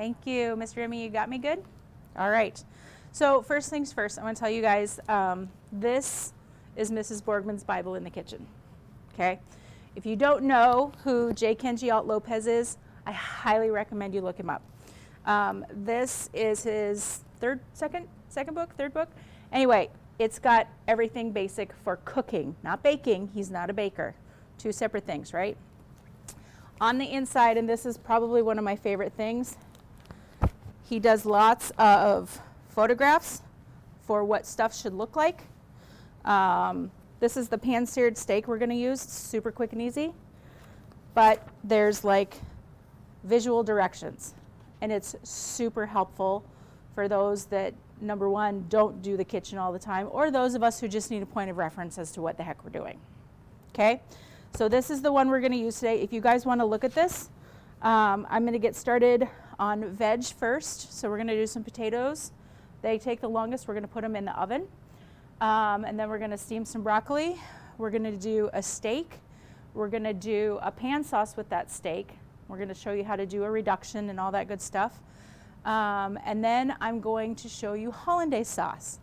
Thank you. Miss Remy, you got me good? All right. So first things first, I want to tell you guys, this is Mrs. Borgman's Bible in the kitchen, okay? If you don't know who J. Kenji Alt Lopez is, I highly recommend you look him up. This is his third book? Anyway, it's got everything basic for cooking, not baking. He's not a baker. Two separate things, right? On the inside, and this is probably one of my favorite things, he does lots of photographs for what stuff should look like. This is the pan-seared steak we're going to use. It's super quick and easy. But there's like visual directions. And it's super helpful for those that, number one, don't do the kitchen all the time, or those of us who just need a point of reference as to what the heck we're doing. Okay? So this is the one we're going to use today. If you guys want to look at this, I'm going to get started on veg first. So we're going to do some potatoes. They take the longest. We're going to put them in the oven. And then we're going to steam some broccoli. We're going to do a steak. We're going to do a pan sauce with that steak. We're going to show you how to do a reduction and all that good stuff. And then I'm going to show you Hollandaise sauce.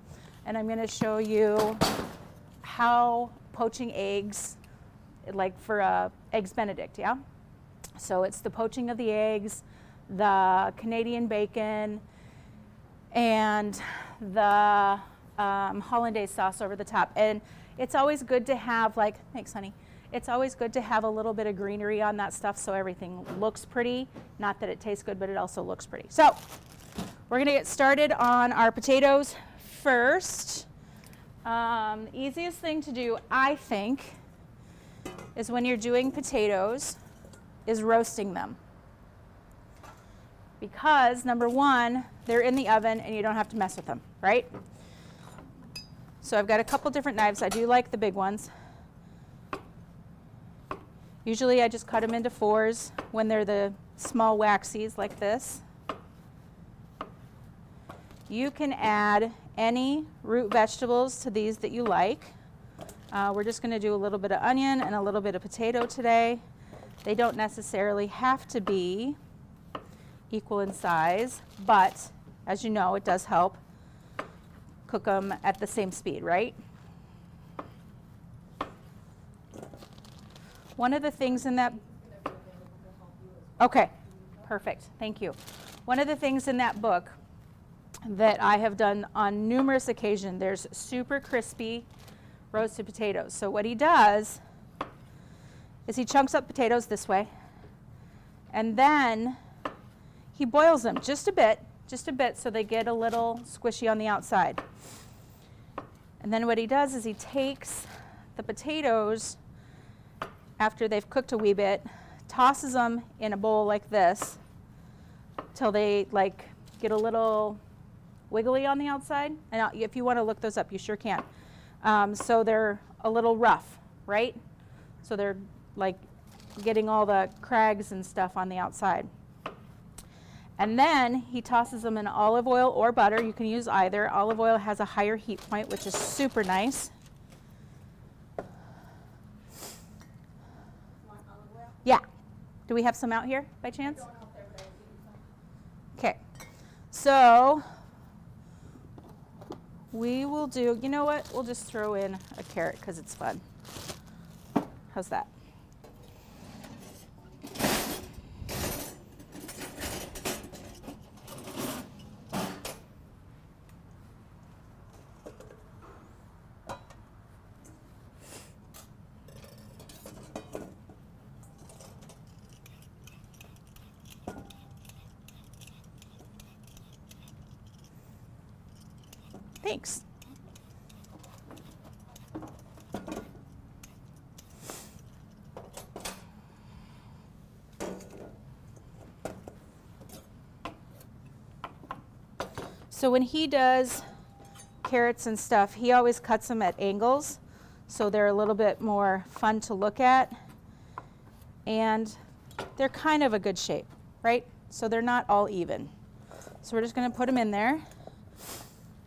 And I'm going to show you how poaching eggs, like for Eggs Benedict, yeah? So it's the poaching of the eggs, the Canadian bacon, and the Hollandaise sauce over the top. And it's always good to have, like, thanks honey, it's always good to have a little bit of greenery on that stuff so everything looks pretty. Not that it tastes good, but it also looks pretty. So we're going to get started on our potatoes first. The easiest thing to do, I think, is when you're doing potatoes, is roasting them. Because, number one, they're in the oven and you don't have to mess with them, right? So I've got a couple different knives. I do like the big ones. Usually I just cut them into fours when they're the small waxies like this. You can add any root vegetables to these that you like. We're just going to do a little bit of onion and a little bit of potato today. They don't necessarily have to be equal in size, but as you know, it does help cook them at the same speed, right? One of the things in that, okay, perfect, thank you. One of the things in that book that I have done on numerous occasions, there's super crispy roasted potatoes. So what he does is he chunks up potatoes this way, and then he boils them just a bit so they get a little squishy on the outside. And then what he does is he takes the potatoes after they've cooked a wee bit, tosses them in a bowl like this till they like get a little wiggly on the outside. And if you want to look those up, you sure can. So they're a little rough, right? So they're like getting all the crags and stuff on the outside. And then he tosses them in olive oil or butter. You can use either. Olive oil has a higher heat point, which is super nice. Yeah. Do we have some out here by chance? Okay. So we will do, you know what? We'll just throw in a carrot because it's fun. How's that? Thanks. So when he does carrots and stuff, he always cuts them at angles, so they're a little bit more fun to look at, and they're kind of a good shape, right? So they're not all even. So we're just going to put them in there.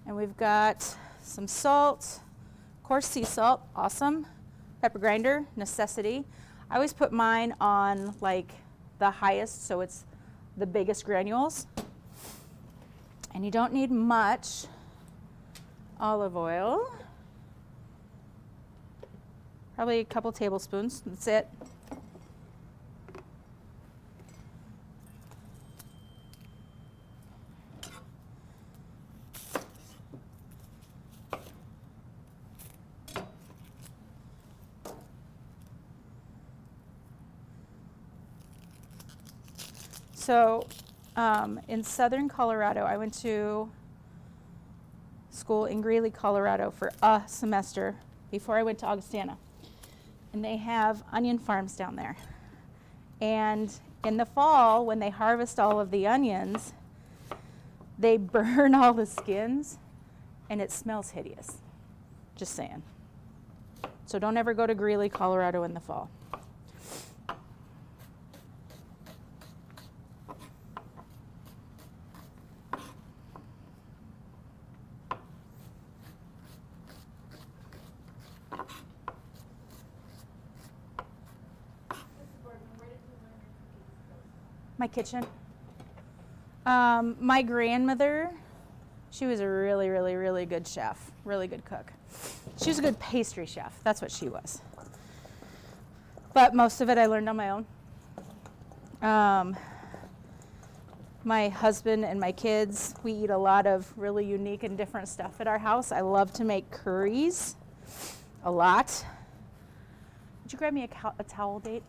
And we've got some salt, coarse sea salt, awesome. Pepper grinder, necessity. I always put mine on like the highest, so it's the biggest granules. And you don't need much olive oil. Probably a couple tablespoons, that's it. So in southern Colorado, I went to school in Greeley, Colorado for a semester before I went to Augustana. And they have onion farms down there. And in the fall, when they harvest all of the onions, they burn all the skins, and it smells hideous. Just saying. So don't ever go to Greeley, Colorado in the fall. My kitchen. My grandmother, she was a really, really, really good chef, really good cook. She was a good pastry chef. That's what she was. But most of it I learned on my own. My husband and my kids, we eat a lot of really unique and different stuff at our house. I love to make curries a lot. Would you grab me a towel date,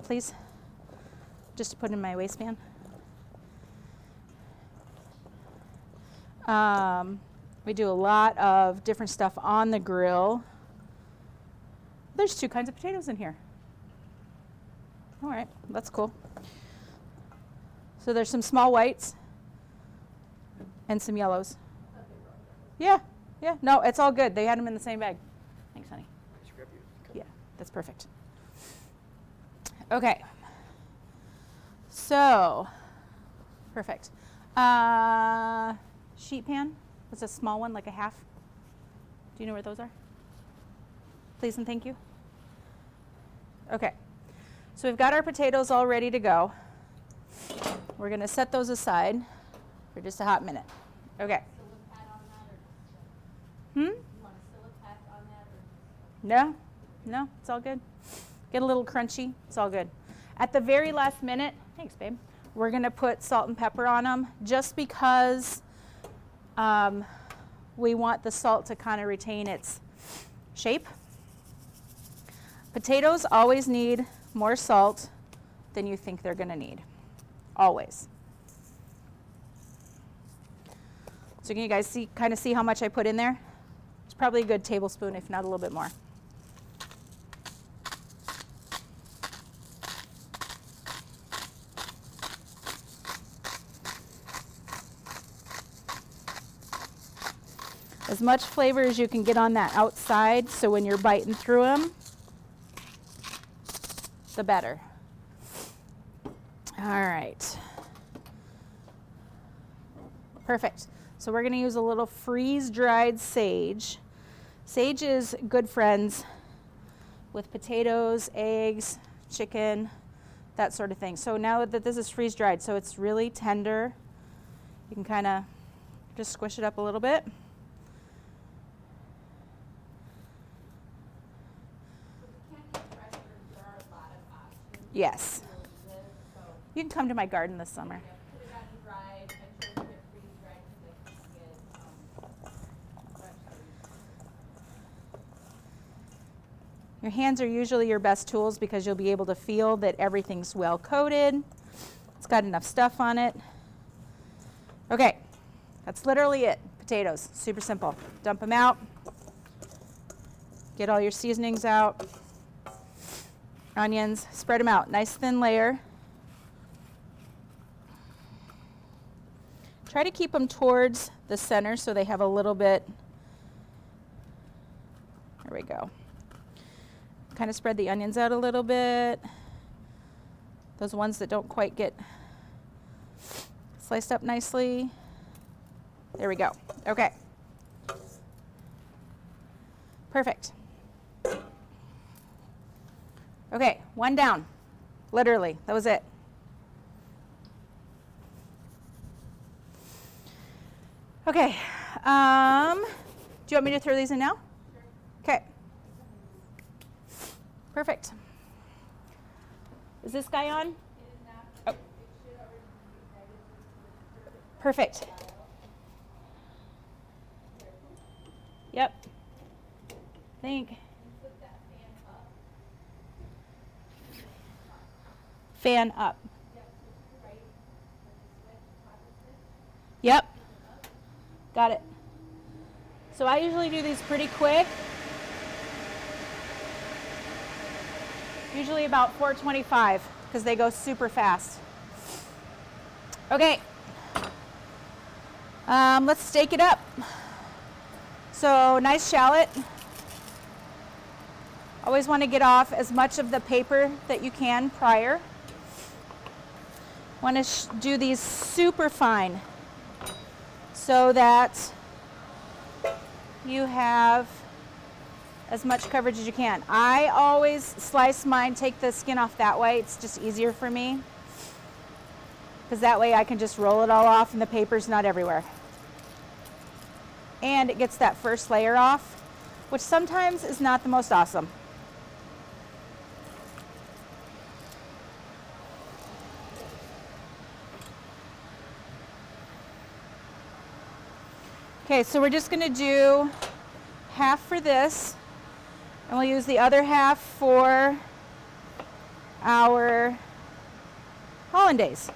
please? Just to put in my waistband. We do a lot of different stuff on the grill. There's 2 kinds of potatoes in here. All right, that's cool. So there's some small whites and some yellows. Yeah, no, it's all good. They had them in the same bag. Thanks, honey. Yeah, that's perfect. Okay. So, perfect. Sheet pan, it's a small one, like a half. Do you know where those are? Please and thank you. Okay, so we've got our potatoes all ready to go. We're going to set those aside for just a hot minute. Okay. You want a Sillipat on that? Or? No, it's all good. Get a little crunchy, it's all good. At the very last minute, thanks, babe, we're going to put salt and pepper on them just because we want the salt to kind of retain its shape. Potatoes always need more salt than you think they're going to need. Always. So can you guys kind of see how much I put in there? It's probably a good tablespoon, if not a little bit more. As much flavor as you can get on that outside, so when you're biting through them, the better. All right. Perfect. So we're going to use a little freeze-dried sage. Sage is good friends with potatoes, eggs, chicken, that sort of thing. So now that this is freeze-dried, so it's really tender, you can kind of just squish it up a little bit. Yes. You can come to my garden this summer. Your hands are usually your best tools because you'll be able to feel that everything's well coated. It's got enough stuff on it. Okay, that's literally it. Potatoes, super simple. Dump them out. Get all your seasonings out. Onions, spread them out, nice thin layer. Try to keep them towards the center so they have a little bit, there we go. Kind of spread the onions out a little bit. Those ones that don't quite get sliced up nicely. There we go, okay. Perfect. Okay, one down, literally, that was it. Okay. Do you want me to throw these in now? Okay. Perfect. Is this guy on? Oh. Perfect. Yep. Think. Fan up. Yep. Got it. So I usually do these pretty quick. Usually about 425 because they go super fast. Okay. Let's stake it up. So nice shallot. Always want to get off as much of the paper that you can prior. Want to do these super fine so that you have as much coverage as you can. I always slice mine, take the skin off that way. It's just easier for me because that way I can just roll it all off and the paper's not everywhere. And it gets that first layer off, which sometimes is not the most awesome. Okay, so we're just going to do half for this, and we'll use the other half for our Hollandaise.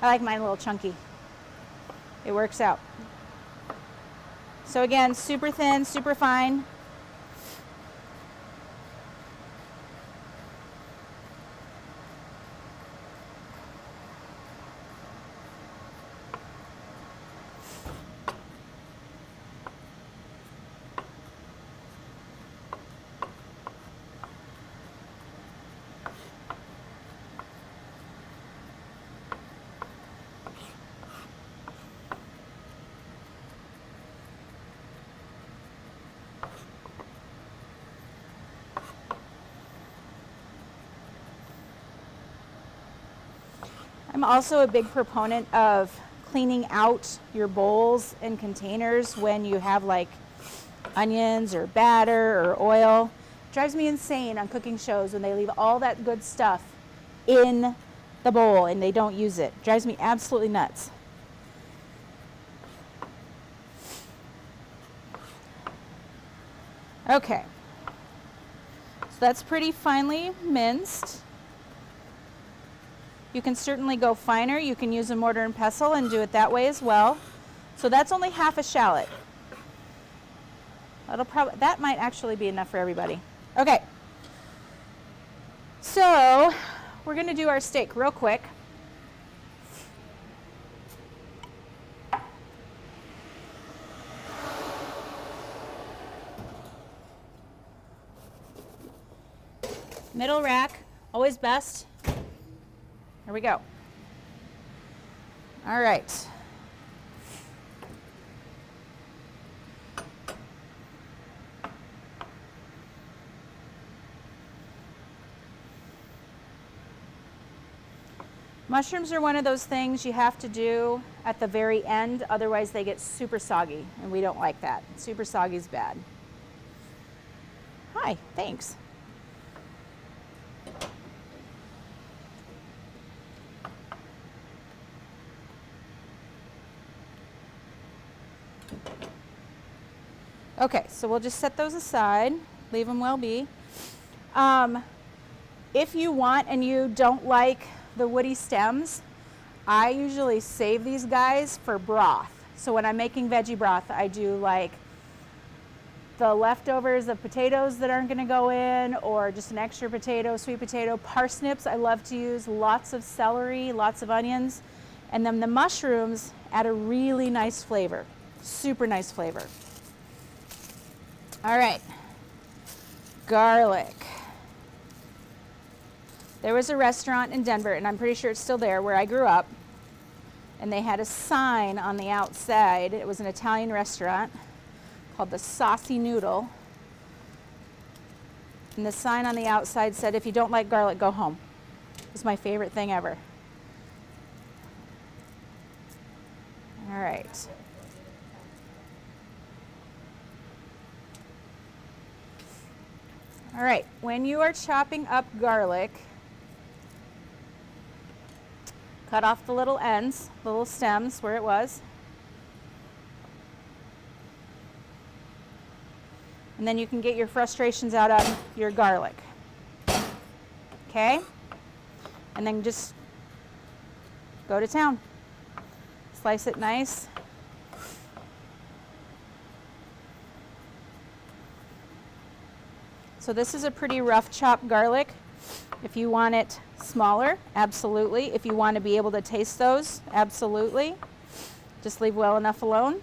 I like mine a little chunky. It works out. So again, super thin, super fine. I'm also a big proponent of cleaning out your bowls and containers when you have like onions or batter or oil. It drives me insane on cooking shows when they leave all that good stuff in the bowl and they don't use it. It drives me absolutely nuts. Okay, so that's pretty finely minced. You can certainly go finer. You can use a mortar and pestle and do it that way as well. So that's only half a shallot. That might actually be enough for everybody. Okay. So we're going to do our steak real quick. Middle rack, always best. Here we go. All right. Mushrooms are one of those things you have to do at the very end, otherwise they get super soggy, and we don't like that. Super soggy is bad. Hi, thanks. Okay, so we'll just set those aside, leave them well be. If you want and you don't like the woody stems, I usually save these guys for broth. So when I'm making veggie broth, I do like the leftovers of potatoes that aren't going to go in, or just an extra potato, sweet potato, parsnips. I love to use lots of celery, lots of onions, and then the mushrooms add a really nice flavor, super nice flavor. All right, garlic. There was a restaurant in Denver, and I'm pretty sure it's still there, where I grew up, and they had a sign on the outside. It was an Italian restaurant called the Saucy Noodle, and the sign on the outside said, "If you don't like garlic, go home." It was my favorite thing ever. All right. All right, when you are chopping up garlic, cut off the little ends, the little stems where it was. And then you can get your frustrations out on your garlic. Okay? And then just go to town. Slice it nice. So this is a pretty rough chopped garlic. If you want it smaller, absolutely. If you want to be able to taste those, absolutely. Just leave well enough alone.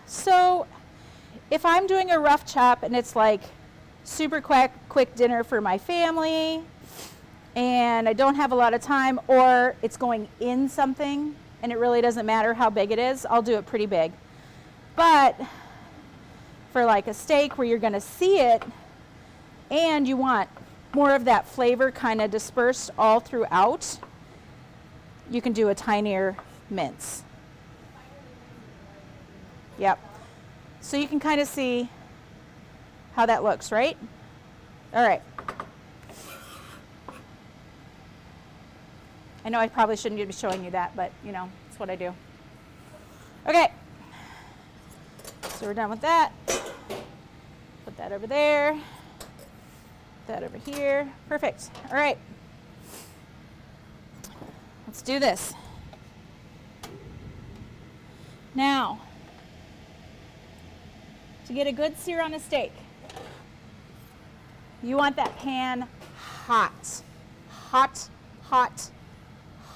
So if I'm doing a rough chop and it's like super quick dinner for my family and I don't have a lot of time, or it's going in something and it really doesn't matter how big it is, I'll do it pretty big. But for like a steak where you're going to see it and you want more of that flavor kind of dispersed all throughout, you can do a tinier mince. Yep. So you can kind of see how that looks, right? All right. I know I probably shouldn't be showing you that, but you know, it's what I do. Okay. So we're done with that. Put that over there. Put that over here. Perfect. All right. Let's do this. Now, to get a good sear on a steak, you want that pan hot. Hot, hot,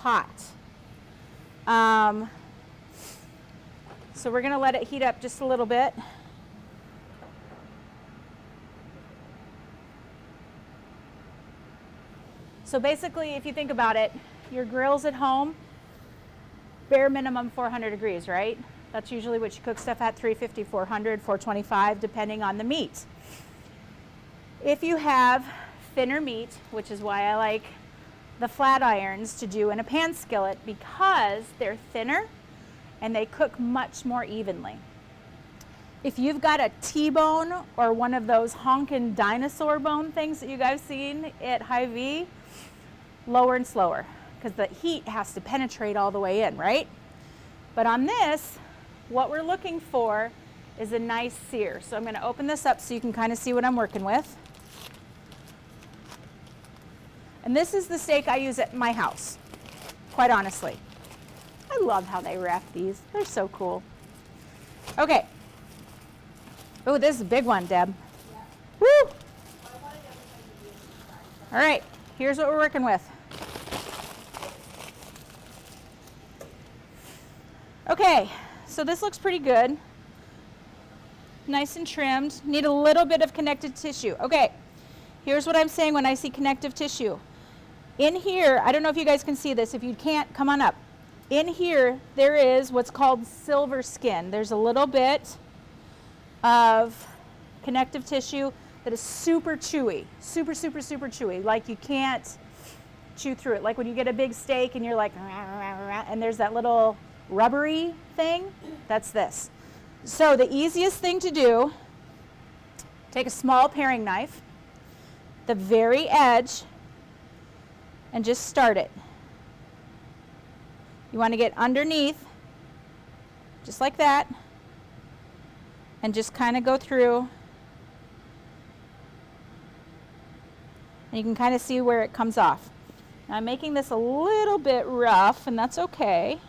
hot. So we're going to let it heat up just a little bit. So basically, if you think about it, your grill's at home, bare minimum 400 degrees, right? That's usually what you cook stuff at, 350, 400, 425, depending on the meat. If you have thinner meat, which is why I like the flat irons to do in a pan skillet, because they're thinner and they cook much more evenly. If you've got a T-bone or one of those honkin' dinosaur bone things that you guys seen at Hy-Vee, lower and slower, because the heat has to penetrate all the way in, right? But on this, what we're looking for is a nice sear. So I'm going to open this up so you can kind of see what I'm working with. And this is the steak I use at my house, quite honestly. I love how they wrap these. They're so cool. Okay. Oh, this is a big one, Deb. Yeah. Woo! All right, here's what we're working with. Okay, so this looks pretty good. Nice and trimmed. Need a little bit of connective tissue. Okay, here's what I'm saying when I see connective tissue. In here, I don't know if you guys can see this. If you can't, come on up. In here, there is what's called silver skin. There's a little bit of connective tissue that is super chewy. Super, super, super chewy. Like you can't chew through it. Like when you get a big steak and you're like, and there's that little rubbery thing, that's this. So the easiest thing to do, take a small paring knife, the very edge, and just start it. You want to get underneath, just like that, and just kind of go through. And you can kind of see where it comes off. Now I'm making this a little bit rough, and that's okay.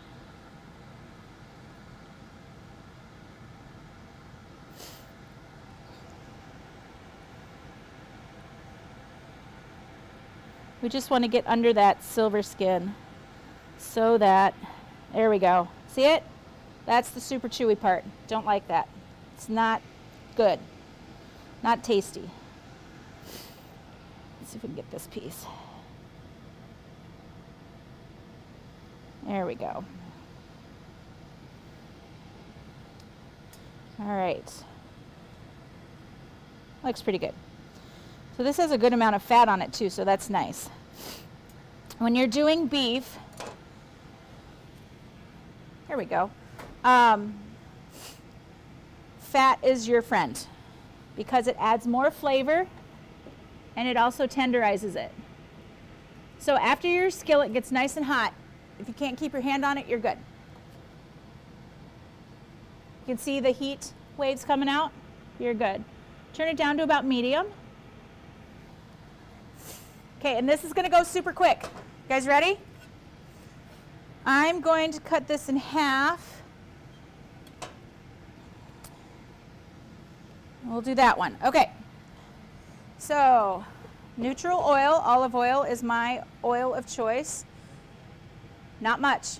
We just want to get under that silver skin so that, there we go. See it? That's the super chewy part. Don't like that. It's not good. Not tasty. Let's see if we can get this piece. There we go. All right. Looks pretty good. So this has a good amount of fat on it too, so that's nice. When you're doing beef, here we go. Fat is your friend because it adds more flavor and it also tenderizes it. So after your skillet gets nice and hot, if you can't keep your hand on it, you're good. You can see the heat waves coming out, you're good. Turn it down to about medium. Okay, and this is gonna go super quick. You guys ready? I'm going to cut this in half. We'll do that one. Okay. So, neutral oil, olive oil is my oil of choice. Not much.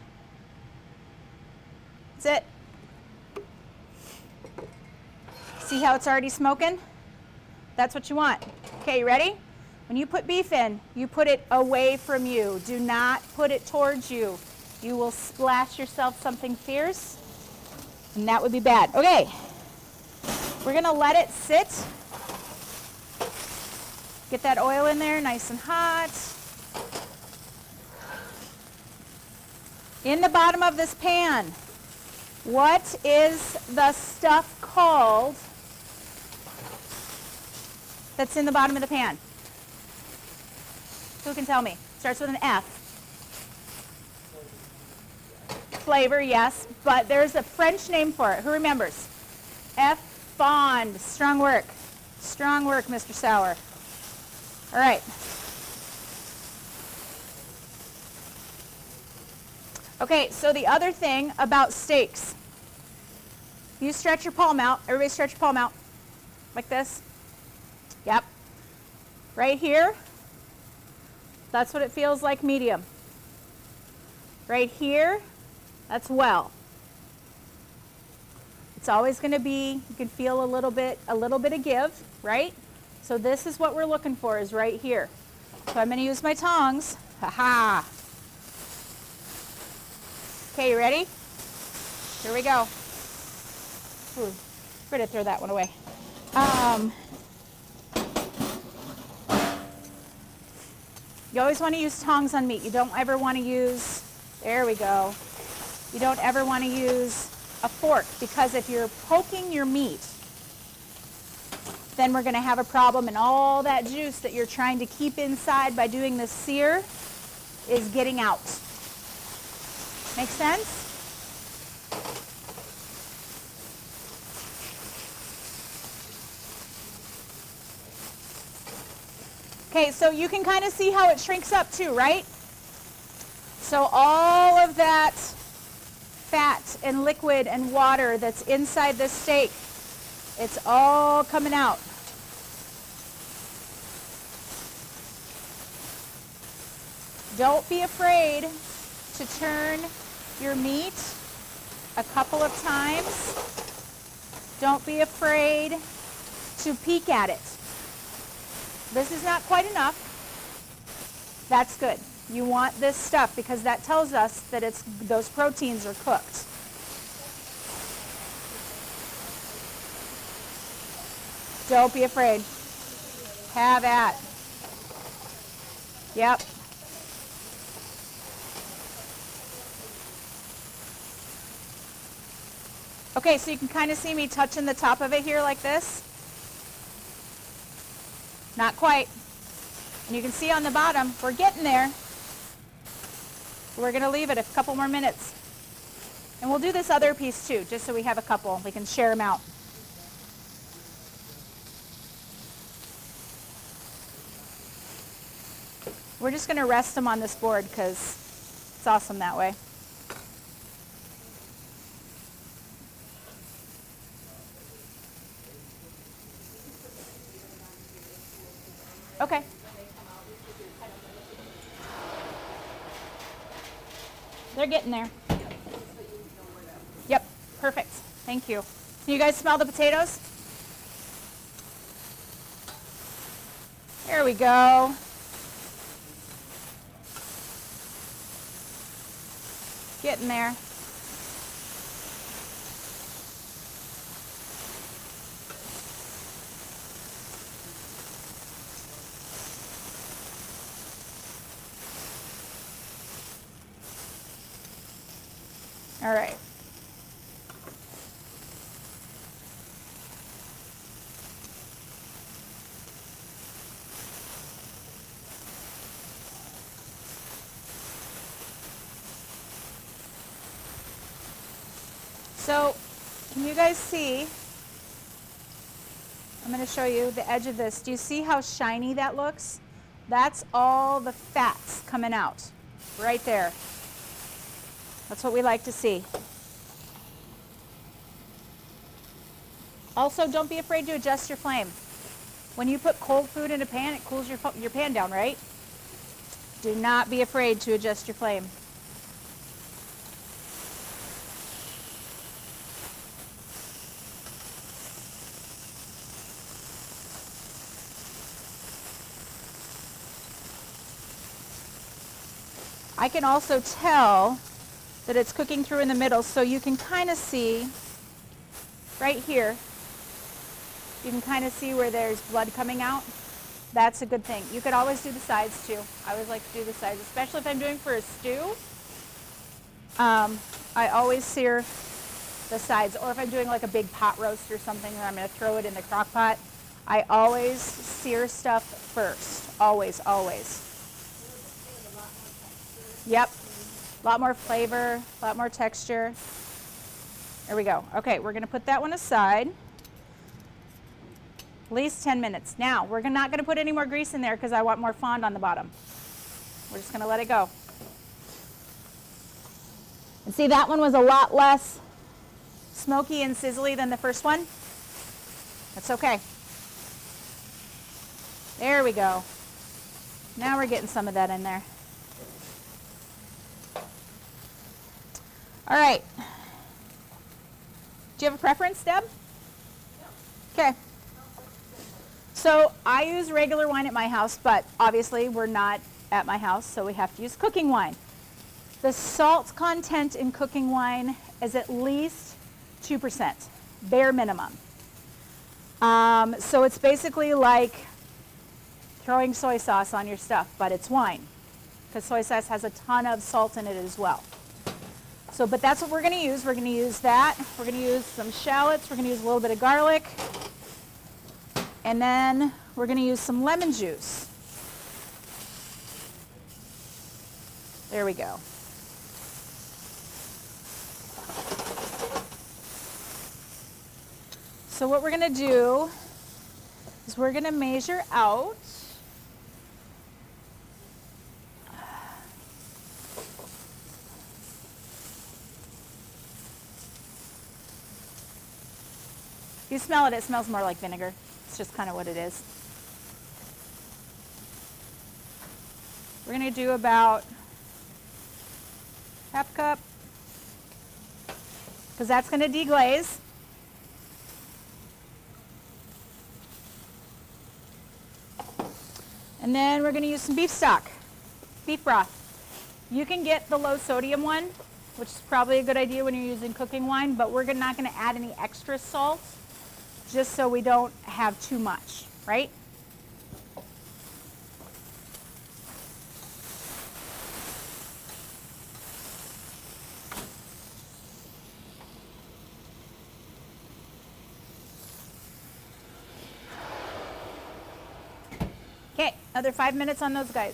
That's it. See how it's already smoking? That's what you want. Okay, you ready? When you put beef in, you put it away from you. Do not put it towards you. You will splash yourself something fierce, and that would be bad. Okay, we're gonna let it sit. Get that oil in there nice and hot. In the bottom of this pan, what is the stuff called that's in the bottom of the pan? Who can tell me? Starts with an F. Flavor, yes, but there's a French name for it. Who remembers? F fond. Strong work. Strong work, Mr. Sauer. All right. Okay, so the other thing about steaks, you stretch your palm out. Everybody stretch your palm out like this. Yep. Right here, that's what it feels like, medium. Right here, that's well. It's always going to be, you can feel a little bit of give, right? So this is what we're looking for, is right here. So I'm going to use my tongs. Ha-ha. Okay, you ready? Here we go. Ooh, we're going to throw that one away. You always want to use tongs on meat. You don't ever want to use, there we go. You don't ever want to use a fork, because if you're poking your meat, then we're going to have a problem, and all that juice that you're trying to keep inside by doing this sear is getting out. Make sense? Okay, so you can kind of see how it shrinks up too, right? So all of that fat and liquid and water that's inside this steak, it's all coming out. Don't be afraid to turn your meat a couple of times. Don't be afraid to peek at it. This is not quite enough. That's good. You want this stuff because that tells us that those proteins are cooked. Don't be afraid. Have at. Yep. Okay, so you can kind of see me touching the top of it here like this. Not quite. And you can see on the bottom, we're getting there. We're going to leave it a couple more minutes. And we'll do this other piece too, just so we have a couple. We can share them out. We're just going to rest them on this board because it's awesome that way. Okay. They're getting there. Yep, perfect. Thank you. Can you guys smell the potatoes? There we go. Getting there. All right. So, can you guys see? I'm going to show you the edge of this. Do you see how shiny that looks? That's all the fats coming out right there. That's what we like to see. Also, don't be afraid to adjust your flame. When you put cold food in a pan, it cools your pan down, right? Do not be afraid to adjust your flame. I can also tell that it's cooking through in the middle, so you can kind of see right here, you can kind of see where there's blood coming out. That's a good thing. You could always do the sides too. I always like to do the sides, especially if I'm doing for a stew. I always sear the sides, or if I'm doing like a big pot roast or something and I'm going to throw it in the crock pot, I always sear stuff first. Always, always. Yep, a lot more flavor, a lot more texture. There we go. Okay, we're going to put that one aside. At least 10 minutes. Now, we're not going to put any more grease in there because I want more fond on the bottom. We're just going to let it go. And see, that one was a lot less smoky and sizzly than the first one. That's okay. There we go. Now we're getting some of that in there. All right. Do you have a preference, Deb? Okay. So I use regular wine at my house, but obviously we're not at my house, so we have to use cooking wine. The salt content in cooking wine is at least 2%, bare minimum. So it's basically like throwing soy sauce on your stuff, but it's wine, because soy sauce has a ton of salt in it as well. So, but that's what we're going to use. We're going to use that. We're going to use some shallots. We're going to use a little bit of garlic. And then we're going to use some lemon juice. There we go. So what we're going to do is we're going to measure out you smell it, it smells more like vinegar. It's just kind of what it is. We're going to do about half cup, because that's going to deglaze. And then we're going to use some beef stock, beef broth. You can get the low sodium one, which is probably a good idea when you're using cooking wine, but we're not going to add any extra salt, just so we don't have too much, right? Okay, another 5 minutes on those guys.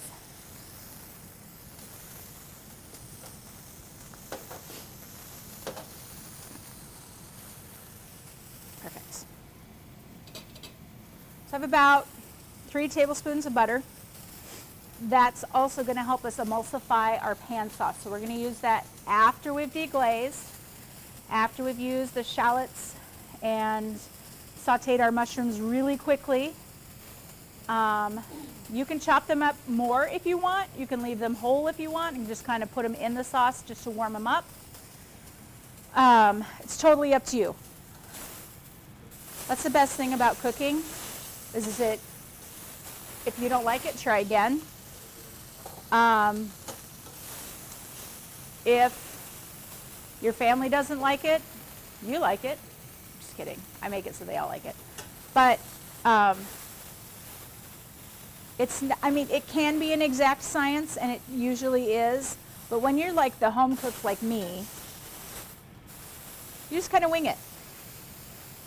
Perfect. So I have about 3 tablespoons of butter. That's also going to help us emulsify our pan sauce. So we're going to use that after we've deglazed, after we've used the shallots and sauteed our mushrooms really quickly. You can chop them up more if you want. You can leave them whole if you want and just kind of put them in the sauce just to warm them up. It's totally up to you. That's the best thing about cooking, is If you don't like it, try again. If your family doesn't like it, you like it. Just kidding. I make it so they all like it. But I mean, it can be an exact science, and it usually is. But when you're like the home cook like me, you just kind of wing it.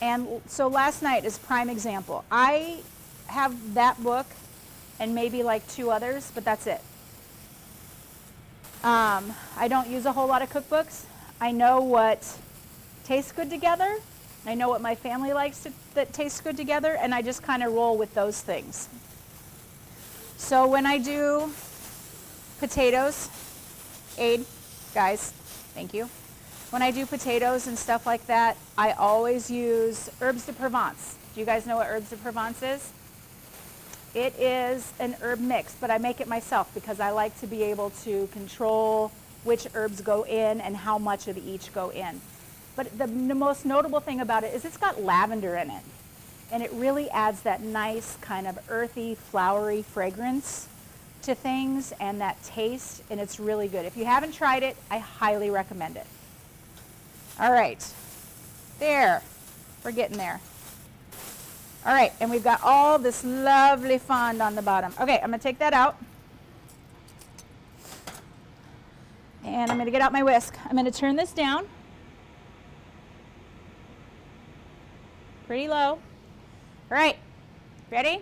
And so last night is prime example. I have that book and maybe like 2 others, but that's it. I don't use a whole lot of cookbooks. I know what tastes good together. I know what my family likes that tastes good together, and I just kind of roll with those things. So when I do potatoes, Aid, guys, thank you. When I do potatoes and stuff like that, I always use herbes de Provence. Do you guys know what herbes de Provence is? It is an herb mix, but I make it myself because I like to be able to control which herbs go in and how much of each go in. But the most notable thing about it is it's got lavender in it. And it really adds that nice kind of earthy, flowery fragrance to things and that taste, and it's really good. If you haven't tried it, I highly recommend it. All right, there, we're getting there. All right, and we've got all this lovely fond on the bottom. Okay, I'm gonna take that out. And I'm gonna get out my whisk. I'm gonna turn this down. Pretty low. All right, ready?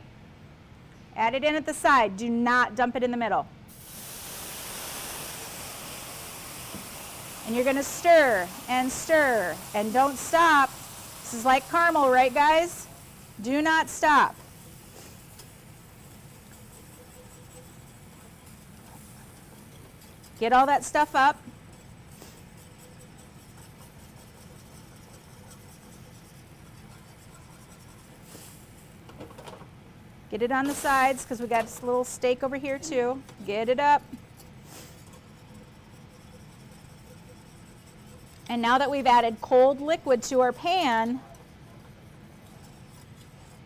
Add it in at the side. Do not dump it in the middle. And you're gonna stir and don't stop. This is like caramel, right guys? Do not stop. Get all that stuff up. Get it on the sides because we got this little steak over here too. Get it up. And now that we've added cold liquid to our pan,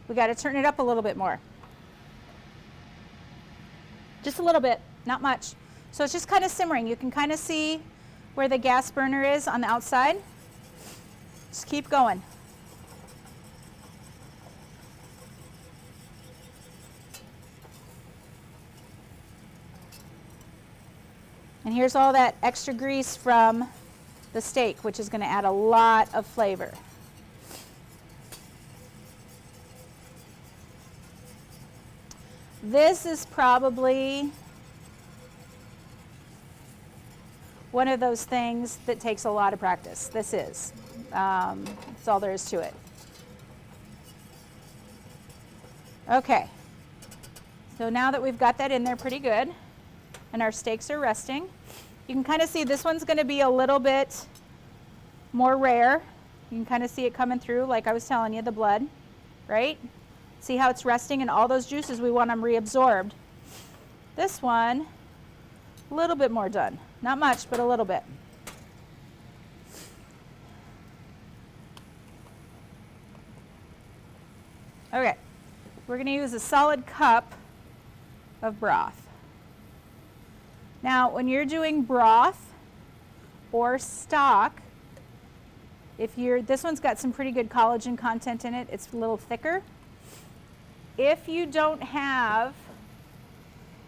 we got to turn it up a little bit more. Just a little bit, not much. So it's just kind of simmering. You can kind of see where the gas burner is on the outside. Just keep going. And here's all that extra grease from the steak, which is going to add a lot of flavor. This is probably one of those things that takes a lot of practice. This is. That's all there is to it. Okay. So now that we've got that in there pretty good, and our steaks are resting, you can kind of see this one's going to be a little bit more rare. You can kind of see it coming through, like I was telling you, the blood, right? See how it's resting, and all those juices, we want them reabsorbed. This one, a little bit more done. Not much, but a little bit. Okay, we're going to use a solid cup of broth. Now, when you're doing broth or stock, this one's got some pretty good collagen content in it. It's a little thicker. If you don't have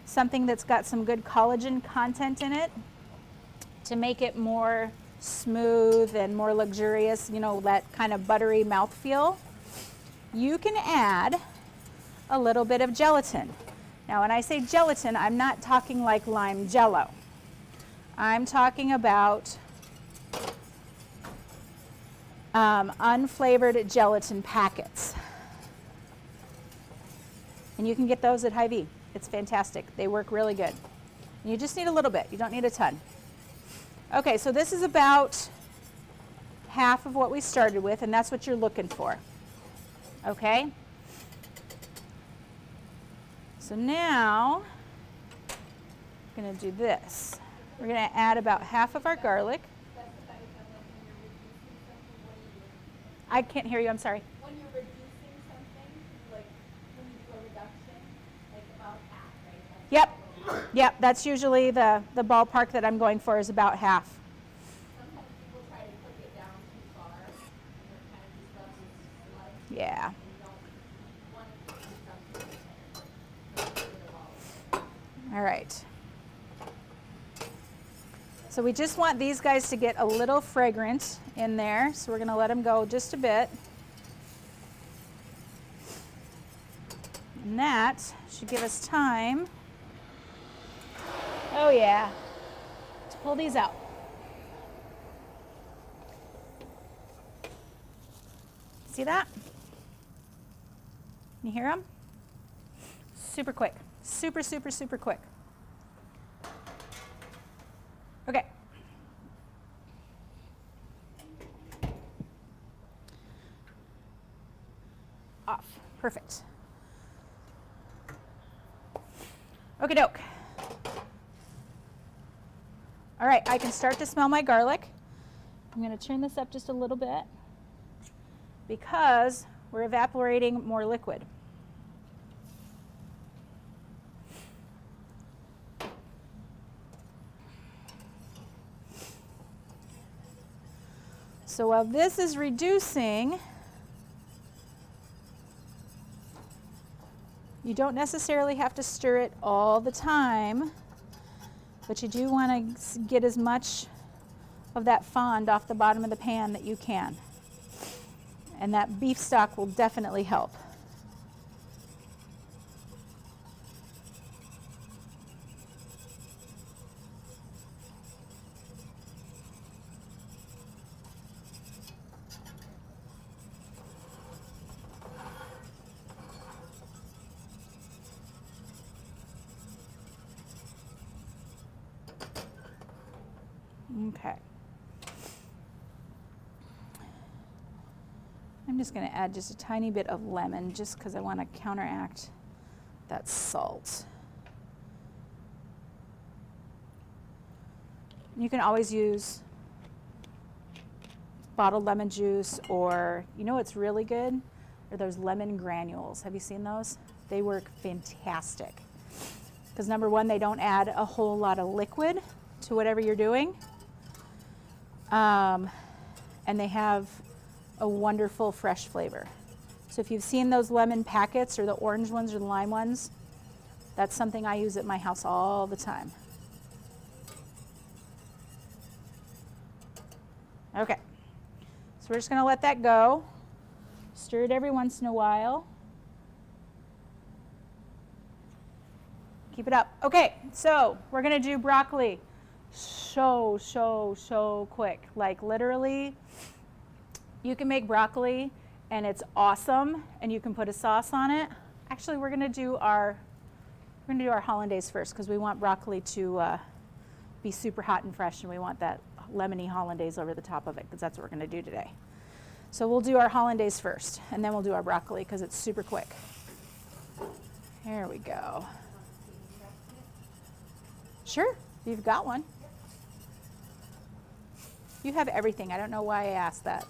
something that's got some good collagen content in it, to make it more smooth and more luxurious, you know, that kind of buttery mouthfeel, you can add a little bit of gelatin. Now, when I say gelatin, I'm not talking like lime jello. I'm talking about unflavored gelatin packets. And you can get those at Hy-Vee. It's fantastic. They work really good. And you just need a little bit. You don't need a ton. Okay, so this is about half of what we started with, and that's what you're looking for. Okay? So now, we're going to do this. We're going to add about half of our garlic. I can't hear you, I'm sorry. When you're reducing something, like when you do a reduction, like if Yep, yep, that's usually the ballpark that I'm going for is about half. Sometimes people try to cook it down too far, and they're kind of just left with life. Yeah. And you don't want to cook it down too tender. Don't get rid of all of it. All right. So we just want these guys to get a little fragrant in there, so we're going to let them go just a bit. And that should give us time, oh yeah, to pull these out. See that? You hear them? Super quick, super, super, super quick. Okay. Off, perfect. Okie doke. All right, I can start to smell my garlic. I'm going to turn this up just a little bit because we're evaporating more liquid. So while this is reducing, you don't necessarily have to stir it all the time, but you do want to get as much of that fond off the bottom of the pan that you can. And that beef stock will definitely help. Okay. I'm just going to add just a tiny bit of lemon just because I want to counteract that salt. You can always use bottled lemon juice, or you know what's really good? Are those lemon granules. Have you seen those? They work fantastic. Because number one, they don't add a whole lot of liquid to whatever you're doing. And they have a wonderful fresh flavor. So if you've seen those lemon packets or the orange ones or the lime ones, that's something I use at my house all the time. Okay, so we're just going to let that go. Stir it every once in a while. Keep it up. Okay, so we're going to do broccoli. So quick. Like literally, you can make broccoli and it's awesome, and you can put a sauce on it. Actually, we're going to do our Hollandaise first because we want broccoli to be super hot and fresh, and we want that lemony Hollandaise over the top of it because that's what we're going to do today. So we'll do our Hollandaise first, and then we'll do our broccoli because it's super quick. Here we go. Sure, you've got one. You have everything. I don't know why I asked that.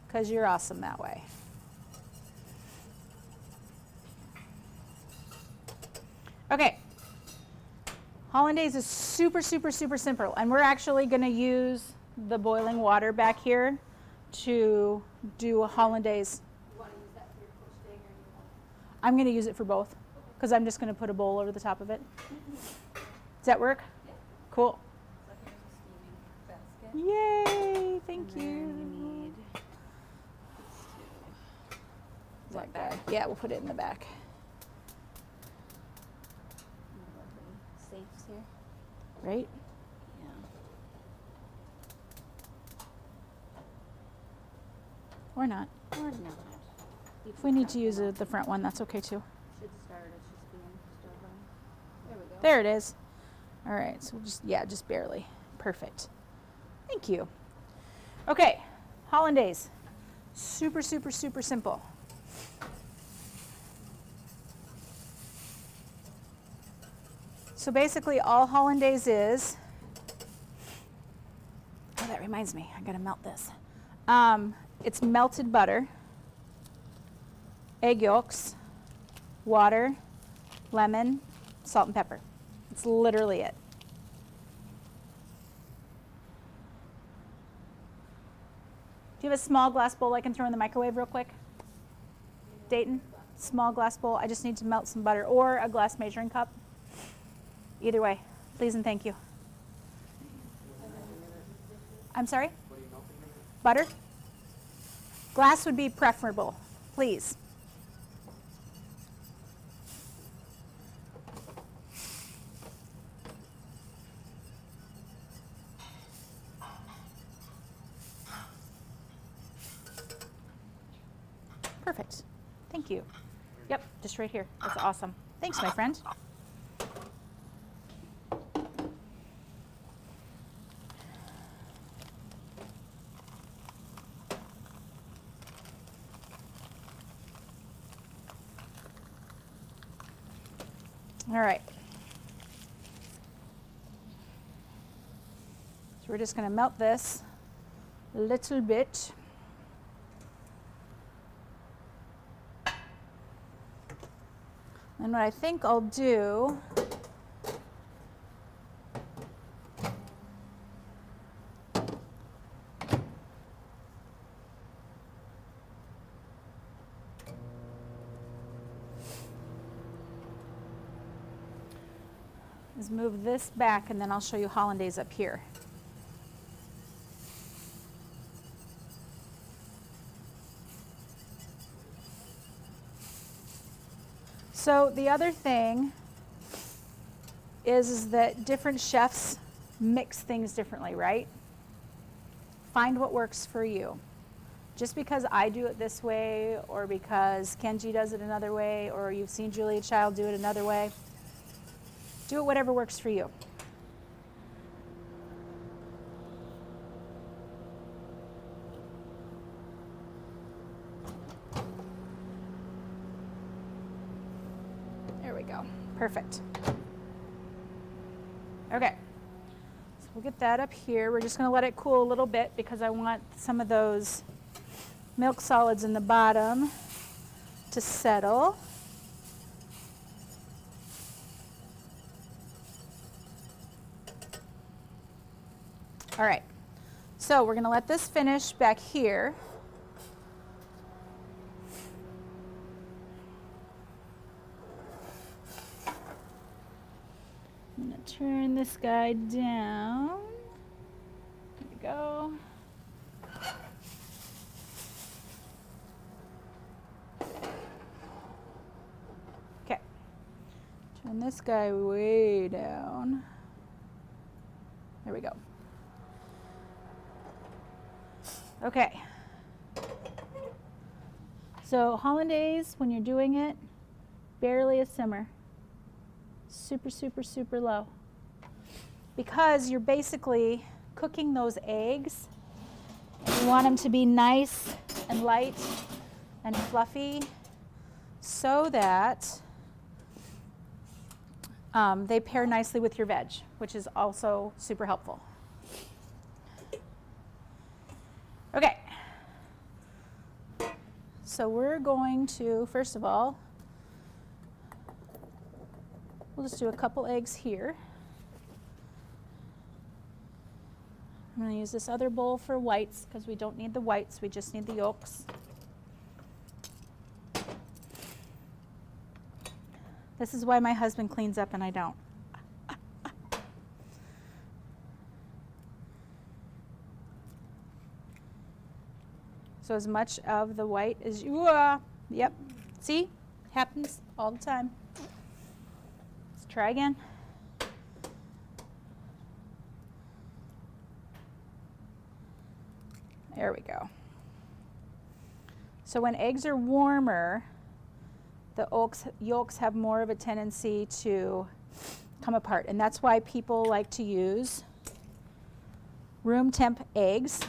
Because you're awesome that way. Okay. Hollandaise is super simple. And we're actually going to use the boiling water back here to do a Hollandaise. You want to use that for your poached egg, or you want? I'm going to use it for both because I'm just going to put a bowl over the top of it. Does that work? Yeah. Cool. So here's a steaming basket. Yay, thank And you. then you need Is that guy? Yeah, we'll put it in the back. safes here. Right? Yeah. Or not. Or not. If we need to use the front one, that's okay too. Should start. It's just being stubborn. There we go. There it is. All right, so we'll just barely. Perfect. Thank you. Okay, Hollandaise. Super simple. So basically all Hollandaise is, oh, that reminds me, I gotta melt this. It's melted butter, egg yolks, water, lemon, salt and pepper. It's literally it. Do you have a small glass bowl I can throw in the microwave real quick? Dayton, small glass bowl. I just need to melt some butter, or a glass measuring cup. Either way, please and thank you. I'm sorry? Butter? Glass would be preferable, please. Perfect. Thank you. Yep, just right here. That's awesome. Thanks, my friend. All right. So we're just going to melt this a little bit. And what I think I'll do is move this back, and then I'll show you Hollandaise up here. So the other thing is that different chefs mix things differently, right? Find what works for you. Just because I do it this way, or because Kenji does it another way, or you've seen Julia Child do it another way, do it whatever works for you. There we go. Perfect. Okay. So we'll get that up here. We're just going to let it cool a little bit because I want some of those milk solids in the bottom to settle. All right. So we're going to let this finish back here. I'm going to turn this guy down. There we go. Okay. Turn this guy way down. There we go. Okay. So Hollandaise, when you're doing it, barely a simmer. Super, super, super low. Because you're basically cooking those eggs. You want them to be nice and light and fluffy so that they pair nicely with your veg, which is also super helpful. Okay. So we're going to, first of all, we'll just do a couple eggs here. I'm going to use this other bowl for whites because we don't need the whites, we just need the yolks. This is why my husband cleans up and I don't. So as much of the white as you, yep, see, happens all the time. Let's try again. There we go. So when eggs are warmer, the yolks have more of a tendency to come apart. And that's why people like to use room temp eggs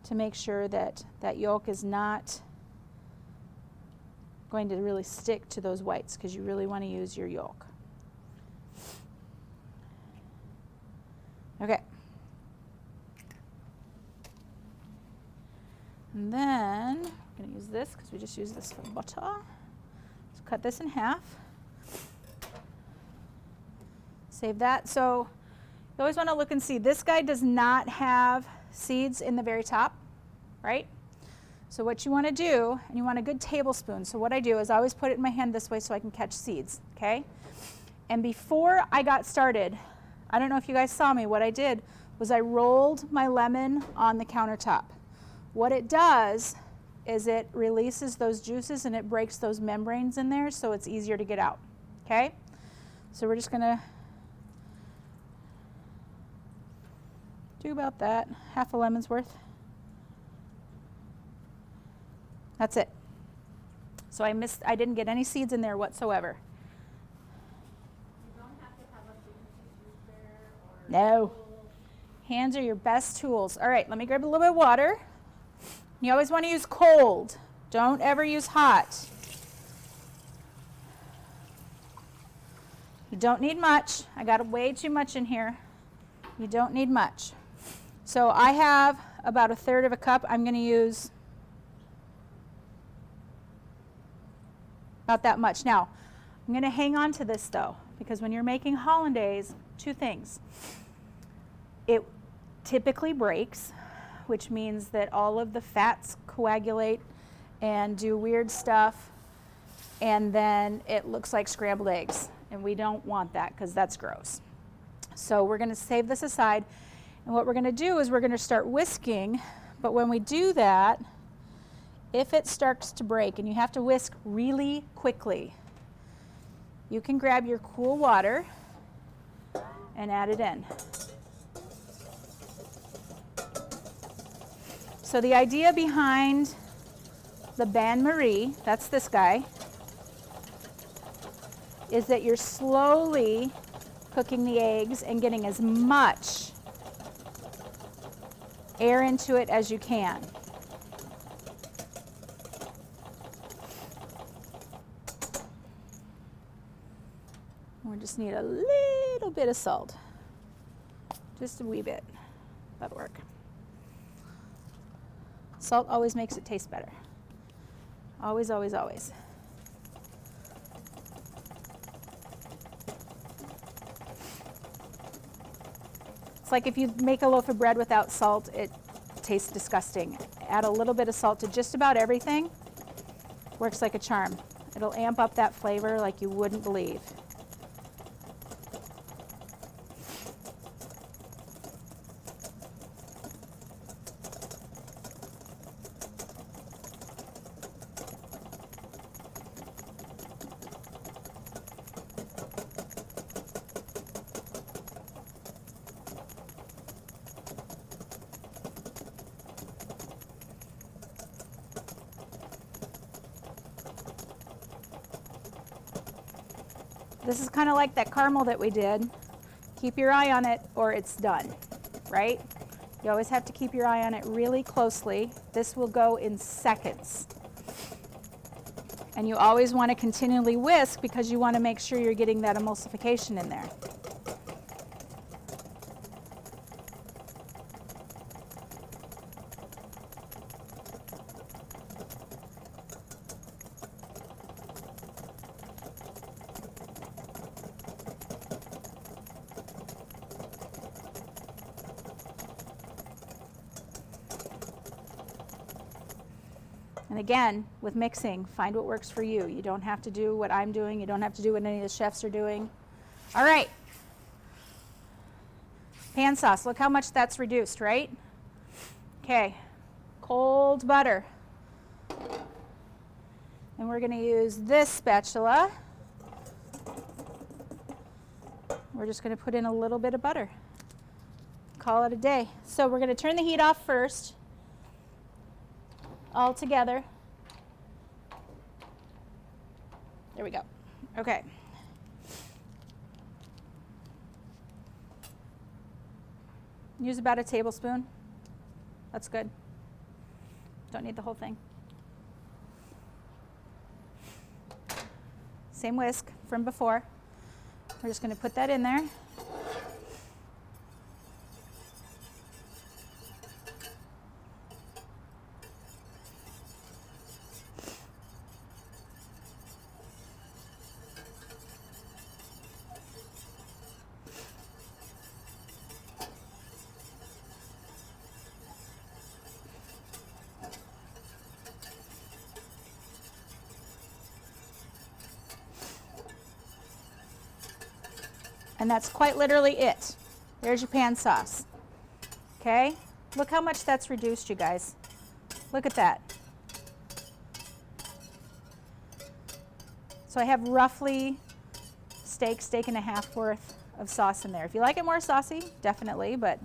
to make sure that that yolk is not going to really stick to those whites, because you really want to use your yolk. Okay. And then we're going to use this because we just used this for butter. So cut this in half. Save that. So you always want to look and see. This guy does not have seeds in the very top, right? So what you want to do, and you want a good tablespoon. So what I do is I always put it in my hand this way so I can catch seeds, okay? And before I got started, I don't know if you guys saw me, what I did was I rolled my lemon on the countertop. What it does is it releases those juices and it breaks those membranes in there so it's easier to get out, okay? So we're just gonna do about that, half a lemon's worth. That's it. So I didn't get any seeds in there whatsoever. You don't have to have a fancy juicer or No. tool. Hands are your best tools. All right, let me grab a little bit of water. You always want to use cold. Don't ever use hot. You don't need much. I got way too much in here. You don't need much. So I have about 1/3 of a cup. I'm going to use about that much. Now, I'm going to hang on to this though, because when you're making hollandaise, two things. It typically breaks, which means that all of the fats coagulate and do weird stuff, and then it looks like scrambled eggs, and we don't want that because that's gross. So we're going to save this aside, and what we're going to do is we're going to start whisking, but when we do that, if it starts to break, and you have to whisk really quickly, you can grab your cool water and add it in. So the idea behind the bain-marie, that's this guy, is that you're slowly cooking the eggs and getting as much air into it as you can. We just need a little bit of salt, just a wee bit. That'll work. Salt always makes it taste better. Always, always, always. It's like if you make a loaf of bread without salt, it tastes disgusting. Add a little bit of salt to just about everything. Works like a charm. It'll amp up that flavor like you wouldn't believe. This is kind of like that caramel that we did. Keep your eye on it or it's done, right? You always have to keep your eye on it really closely. This will go in seconds. And you always want to continually whisk because you want to make sure you're getting that emulsification in there. And again, with mixing, find what works for you. You don't have to do what I'm doing. You don't have to do what any of the chefs are doing. All right. Pan sauce. Look how much that's reduced, right? Okay. Cold butter. And we're going to use this spatula. We're just going to put in a little bit of butter. Call it a day. So we're going to turn the heat off first. All together. There we go. Okay. Use about a tablespoon. That's good. Don't need the whole thing. Same whisk from before. We're just going to put that in there. And that's quite literally it. There's your pan sauce. Okay? Look how much that's reduced, you guys. Look at that. So I have roughly steak and a half worth of sauce in there. If you like it more saucy, definitely, but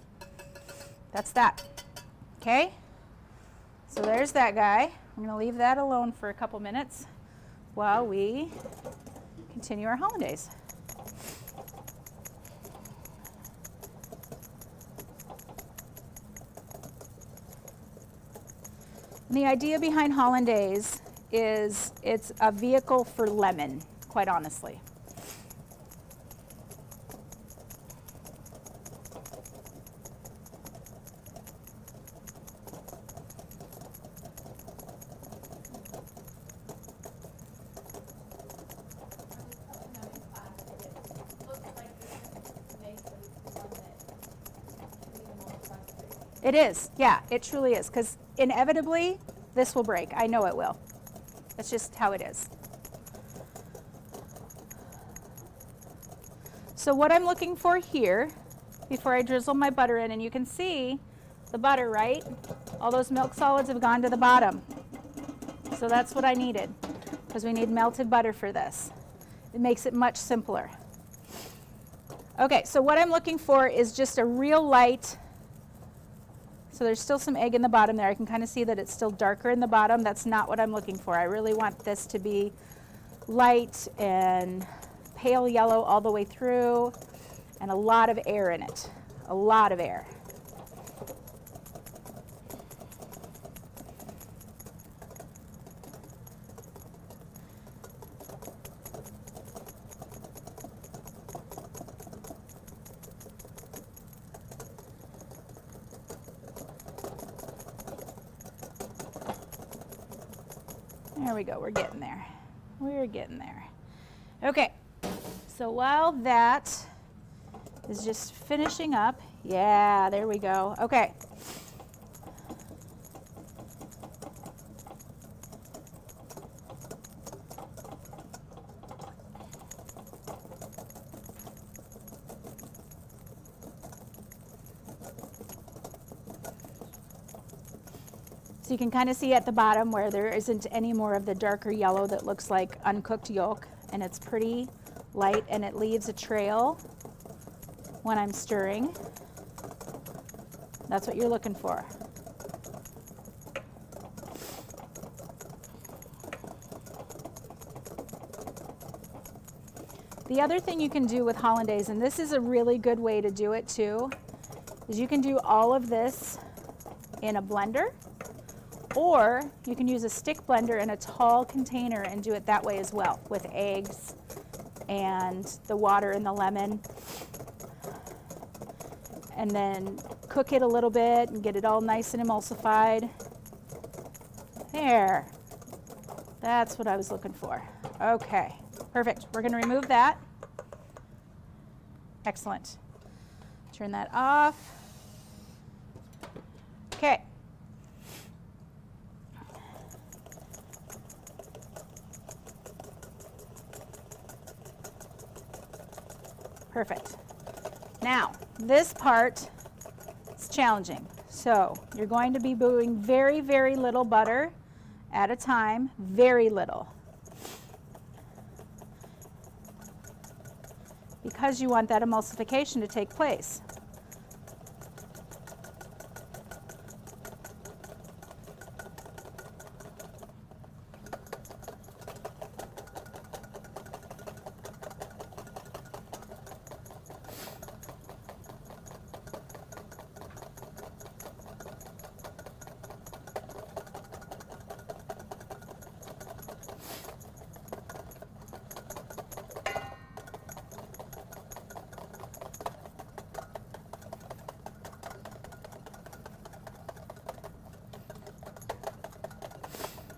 that's that. Okay? So there's that guy. I'm going to leave that alone for a couple minutes while we continue our hollandaise. And the idea behind hollandaise is it's a vehicle for lemon, quite honestly. It is, yeah, it truly is, because inevitably this will break. I know it will. That's just how it is. So what I'm looking for here, before I drizzle my butter in, and you can see the butter, right? All those milk solids have gone to the bottom. So that's what I needed, because we need melted butter for this. It makes it much simpler. Okay, so what I'm looking for is just a real light. So there's still some egg in the bottom there. I can kind of see that it's still darker in the bottom. That's not what I'm looking for. I really want this to be light and pale yellow all the way through, and a lot of air in it. A lot of air. There we go, we're getting there. We're getting there. Okay, so while that is just finishing up, yeah, there we go. Okay. So you can kind of see at the bottom where there isn't any more of the darker yellow that looks like uncooked yolk, and it's pretty light, and it leaves a trail when I'm stirring. That's what you're looking for. The other thing you can do with hollandaise, and this is a really good way to do it too, is you can do all of this in a blender, or you can use a stick blender in a tall container and do it that way as well, with eggs and the water and the lemon. And then cook it a little bit and get it all nice and emulsified. There. That's what I was looking for. Okay, perfect. We're going to remove that. Excellent. Turn that off. Okay. Perfect. Now, this part is challenging. So you're going to be doing very, very little butter at a time, very little. Because you want that emulsification to take place.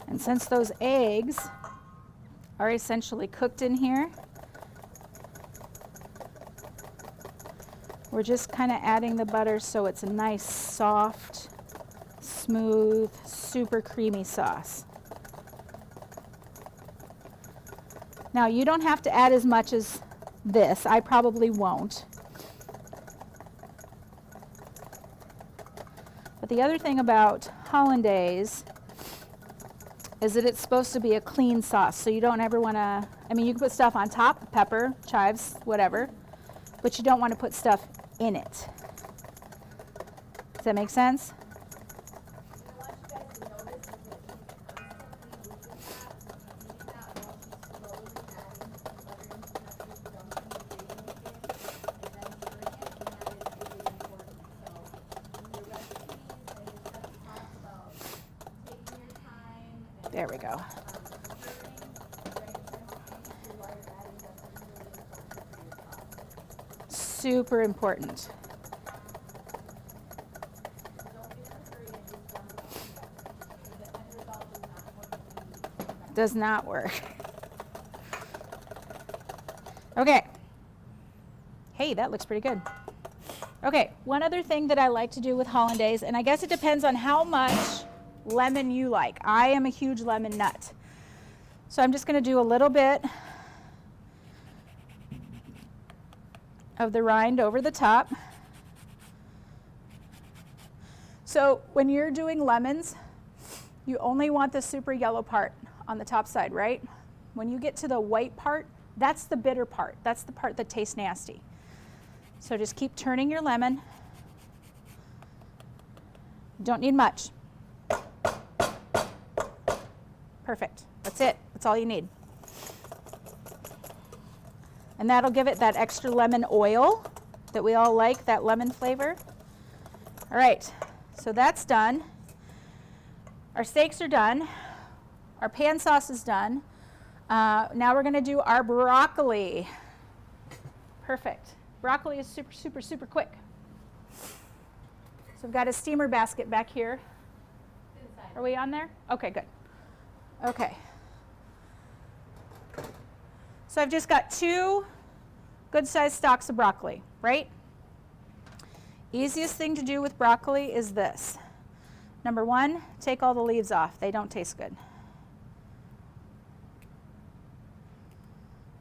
And since those eggs are essentially cooked in here, we're just kind of adding the butter so it's a nice, soft, smooth, super creamy sauce. Now, you don't have to add as much as this. I probably won't. But the other thing about Hollandaise is that it's supposed to be a clean sauce, so you don't ever want to, I mean, you can put stuff on top, pepper, chives, whatever, but you don't want to put stuff in it. Does that make sense? There we go. Super important. Does not work. Okay. Hey, that looks pretty good. Okay, one other thing that I like to do with Hollandaise, and I guess it depends on how much lemon you like. I am a huge lemon nut. So I'm just going to do a little bit of the rind over the top. So when you're doing lemons, you only want the super yellow part on the top side, right? When you get to the white part, that's the bitter part. That's the part that tastes nasty. So just keep turning your lemon. Don't need much. Perfect. That's it. That's all you need. And that'll give it that extra lemon oil that we all like, that lemon flavor. All right, so that's done. Our steaks are done. Our pan sauce is done. Now we're going to do our broccoli. Perfect. Broccoli is super, super, super quick. So I've got a steamer basket back here. Inside. Are we on there? Okay, good. Okay. So I've just got 2 good-sized stalks of broccoli, right? Easiest thing to do with broccoli is this. Number 1, take all the leaves off. They don't taste good.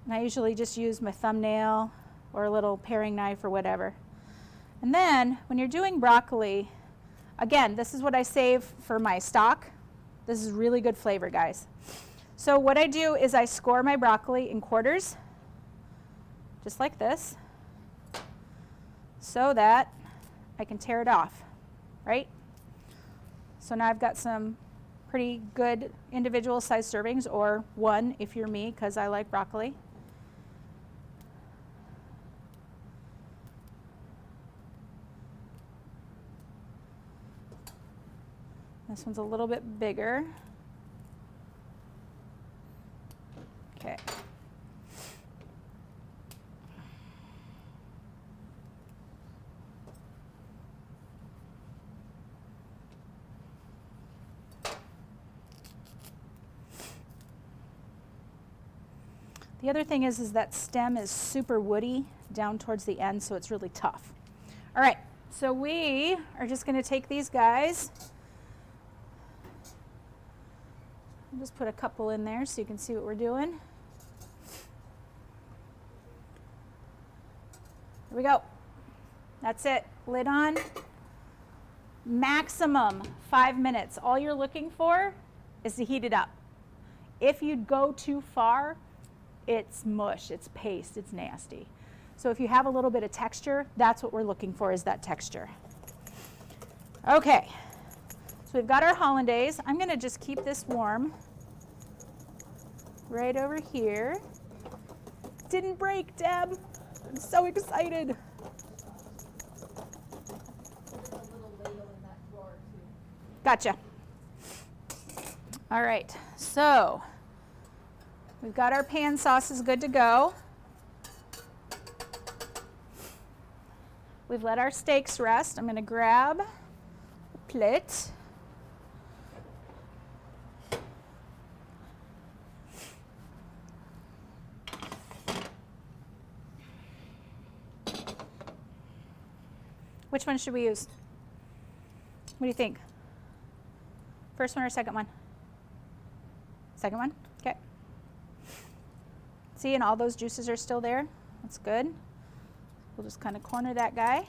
And I usually just use my thumbnail or a little paring knife or whatever. And then when you're doing broccoli, again, this is what I save for my stock. This is really good flavor, guys. So what I do is I score my broccoli in quarters, just like this, so that I can tear it off, right? So now I've got some pretty good individual size servings, or 1 if you're me, because I like broccoli. This one's a little bit bigger. Okay. The other thing is that stem is super woody down towards the end, so it's really tough. All right, so we are just going to take these guys. I'll just put a couple in there so you can see what we're doing. Here we go. That's it. Lid on. Maximum 5 minutes. All you're looking for is to heat it up. If you go too far, it's mush, it's paste, it's nasty. So if you have a little bit of texture, that's what we're looking for, is that texture. Okay. So we've got our Hollandaise. I'm going to just keep this warm right over here. Didn't break, Deb. I'm so excited. There's a little ladle in that drawer too. Gotcha. All right. So we've got our pan sauces good to go. We've let our steaks rest. I'm going to grab a plate. Which one should we use? What do you think? First one or second one? Second one? Okay. See, and all those juices are still there. That's good. We'll just kind of corner that guy.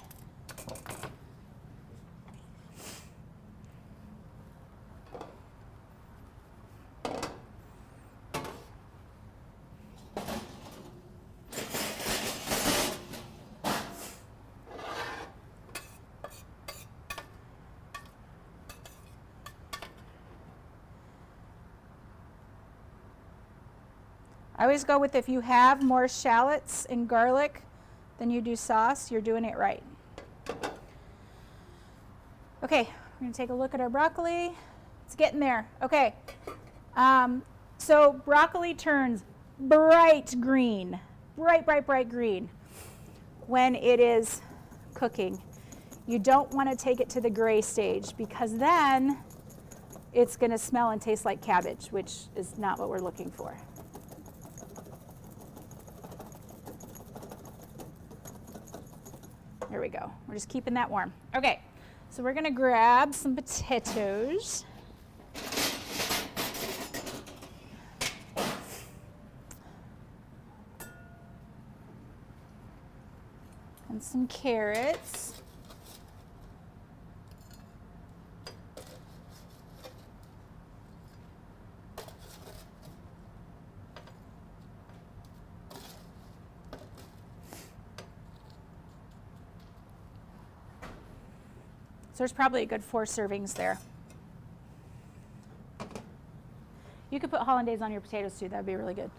I always go with if you have more shallots and garlic than you do sauce, you're doing it right. Okay, we're going to take a look at our broccoli. It's getting there. Okay, so broccoli turns bright green, bright green when it is cooking. You don't want to take it to the gray stage because then it's going to smell and taste like cabbage, which is not what we're looking for. There we go. We're just keeping that warm. Okay, so we're going to grab some potatoes. And some carrots. So there's probably a good 4 servings there. You could put hollandaise on your potatoes too. That would be really good.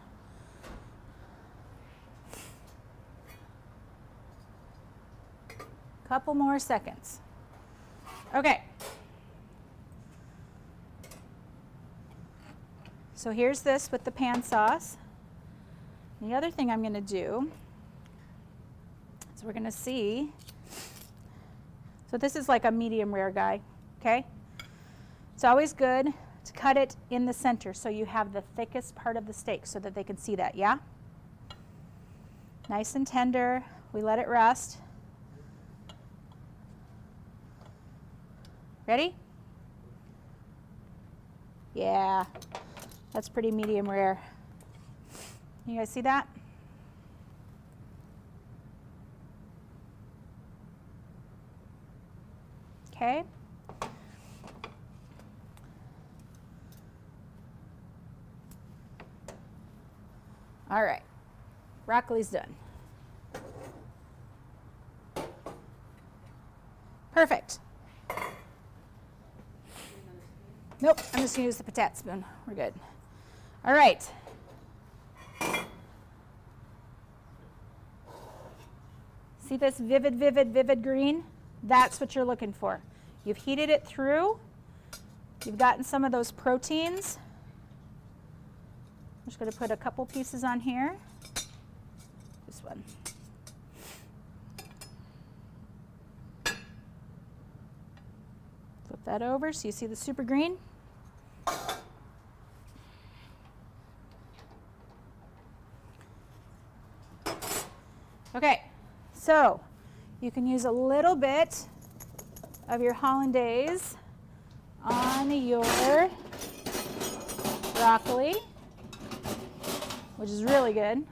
Couple more seconds. Okay. So here's this with the pan sauce. And the other thing I'm going to do is we're going to see. So this is like a medium rare guy, okay? It's always good to cut it in the center so you have the thickest part of the steak so that they can see that, yeah? Nice and tender. We let it rest. Ready? Yeah, that's pretty medium rare. You guys see that? Okay. All right, broccoli's done. Perfect. Nope, I'm just gonna use the potato spoon. We're good. All right. See this vivid green? That's what you're looking for. You've heated it through. You've gotten some of those proteins. I'm just going to put a couple pieces on here. This one. Flip that over so you see the super green. Okay, so you can use a little bit of your hollandaise on your broccoli, which is really good,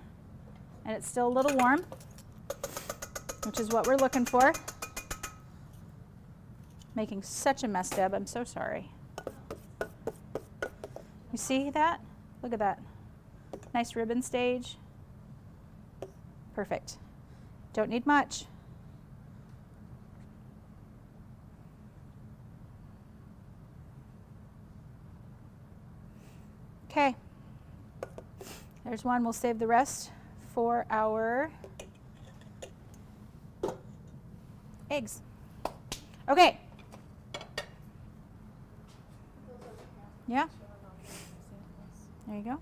and it's still a little warm, which is what we're looking for. Making such a mess, Deb. I'm so sorry. You see that? Look at that. Nice ribbon stage. Perfect. Don't need much. Okay, there's one. We'll save the rest for our eggs. Okay. Yeah. There you go.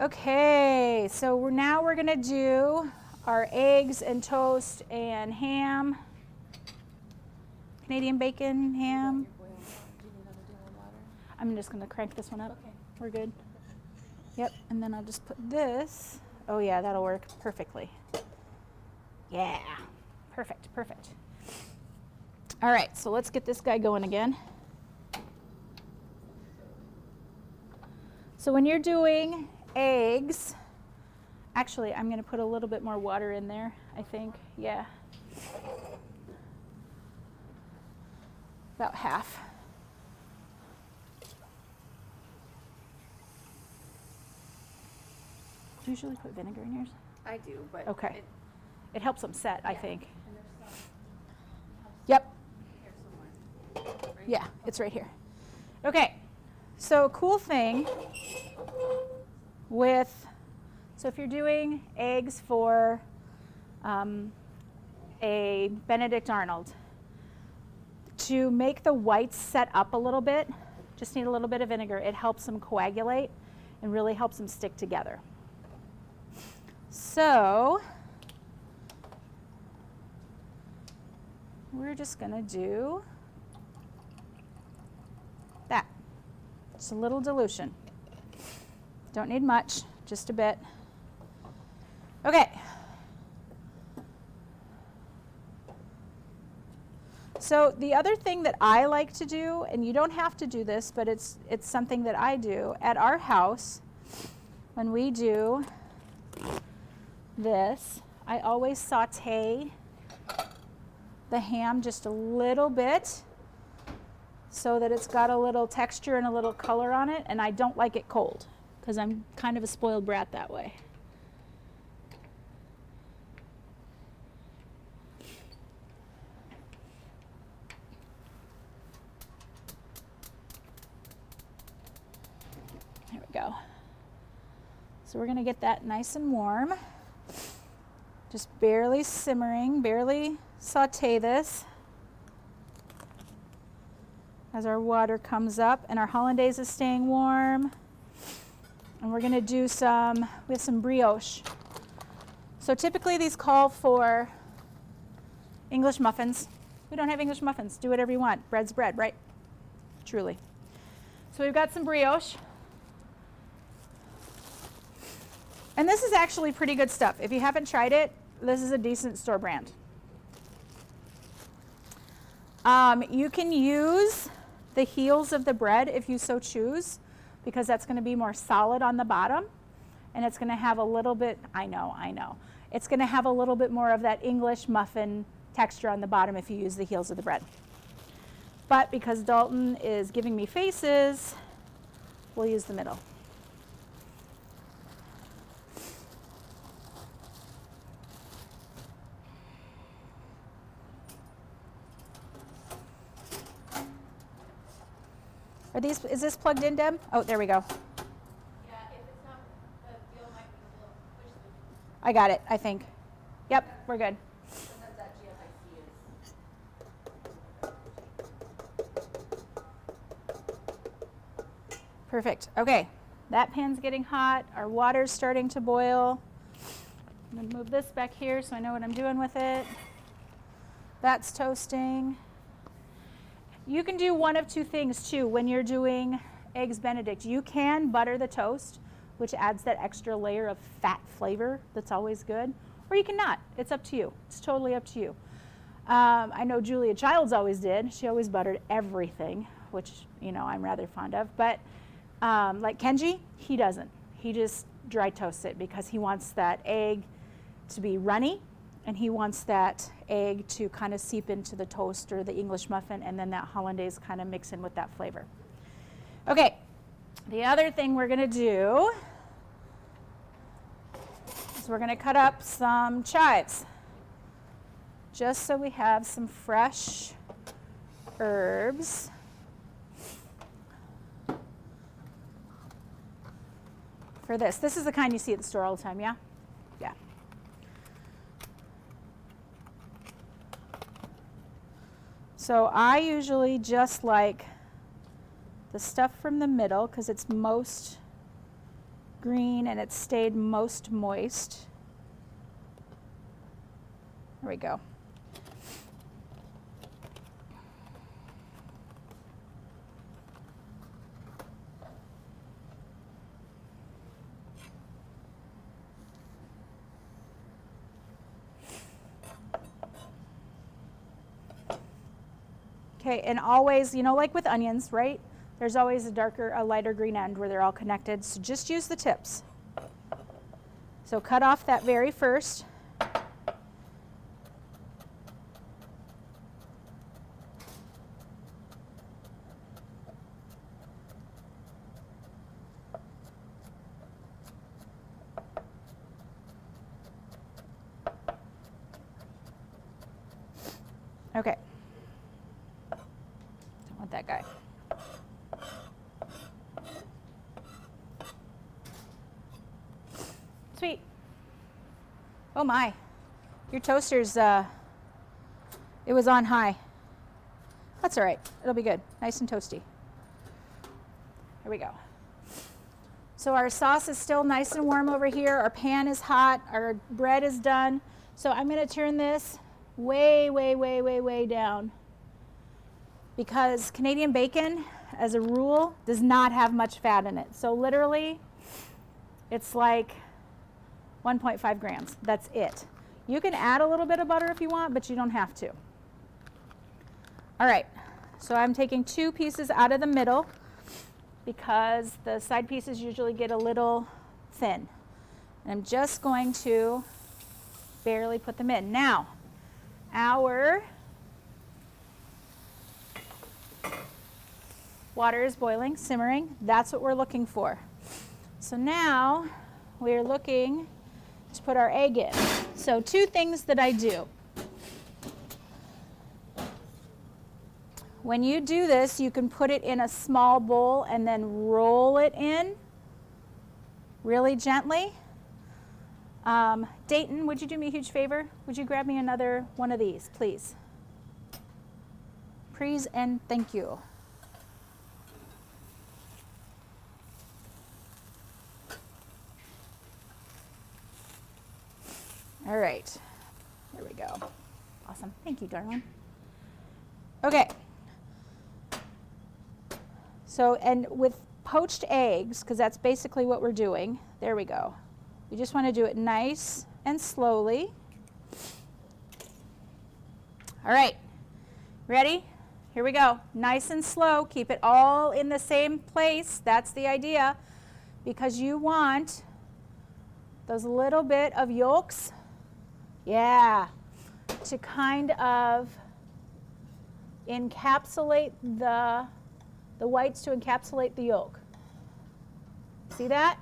Okay, so now we're gonna do our eggs and toast and ham. Canadian bacon, ham. I'm just going to crank this one up. Okay. We're good. Yep, and then I'll just put this. Oh yeah, that'll work perfectly. Yeah, perfect. All right, so let's get this guy going again. So when you're doing eggs, Actually, I'm going to put a little bit more water in there, I think. Yeah. About half. Do you usually put vinegar in yours? I do, but Okay. It helps them set, I think. And there's some Yep. here somewhere. Right? Yeah, it's right here. Okay. So a cool thing with, so if you're doing eggs for a Benedict Arnold, to make the whites set up a little bit, just need a little bit of vinegar. It helps them coagulate and really helps them stick together. So we're just going to do that. Just a little dilution. Don't need much, just a bit. Okay. So the other thing that I like to do, and you don't have to do this, but it's something that I do at our house when we do this, I always saute the ham just a little bit so that it's got a little texture and a little color on it, and I don't like it cold because I'm kind of a spoiled brat that way. There we go. So we're going to get that nice and warm. Just barely simmering, barely saute this as our water comes up and our Hollandaise is staying warm. And we're going to do we have some brioche. So typically these call for English muffins. We don't have English muffins. Do whatever you want. Bread's bread, right? Truly. So we've got some brioche. And this is actually pretty good stuff. If you haven't tried it, this is a decent store brand. You can use the heels of the bread if you so choose, because that's going to be more solid on the bottom. And it's going to have a little bit, I know. It's going to have a little bit more of that English muffin texture on the bottom if you use the heels of the bread. But because Dalton is giving me faces, we'll use the middle. Is this plugged in, Deb? Oh, there we go. Yeah, if it's not, the deal might be a little push. I got it, I think. Yep, we're good. Sometimes that GFIC is. Perfect. Okay, that pan's getting hot. Our water's starting to boil. I'm going to move this back here so I know what I'm doing with it. That's toasting. You can do one of two things too when you're doing Eggs Benedict. You can butter the toast, which adds that extra layer of fat flavor that's always good, or you can not. It's up to you. It's totally up to you. I know Julia Childs always did. She always buttered everything, which, you know, I'm rather fond of. But like Kenji, he doesn't. He just dry toasts it because he wants that egg to be runny, and he wants that egg to kind of seep into the toast or the English muffin, and then that Hollandaise kind of mix in with that flavor. Okay, the other thing we're going to do is we're going to cut up some chives, just so we have some fresh herbs. For this. This is the kind you see at the store all the time, yeah? Yeah. So I usually just like the stuff from the middle because it's most green and it's stayed most moist. There we go. Okay, and always, you know, like with onions, right? There's always a lighter green end where they're all connected, so just use the tips. So cut off that very first. Okay. Don't want that guy. Sweet. Oh my. Your toaster's, it was on high. That's all right. It'll be good. Nice and toasty. Here we go. So our sauce is still nice and warm over here. Our pan is hot. Our bread is done. So I'm going to turn this way, way, way, way, way down, because Canadian bacon, as a rule, does not have much fat in it. So literally, it's like 1.5 grams. That's it. You can add a little bit of butter if you want, but you don't have to. All right, so I'm taking 2 pieces out of the middle because the side pieces usually get a little thin. And I'm just going to barely put them in. Now, our water is boiling, simmering. That's what we're looking for. So now we're looking to put our egg in. So 2 things that I do. When you do this, you can put it in a small bowl and then roll it in really gently. Dayton, would you do me a huge favor? Would you grab me another one of these, please? Please and thank you. All right, there we go. Awesome, thank you, darling. Okay. So, and with poached eggs, because that's basically what we're doing, there we go. We just want to do it nice and slowly. All right, ready? Here we go. Nice and slow. Keep it all in the same place. That's the idea, because you want those little bit of yolks, yeah, to kind of encapsulate the whites, to encapsulate the yolk. See that?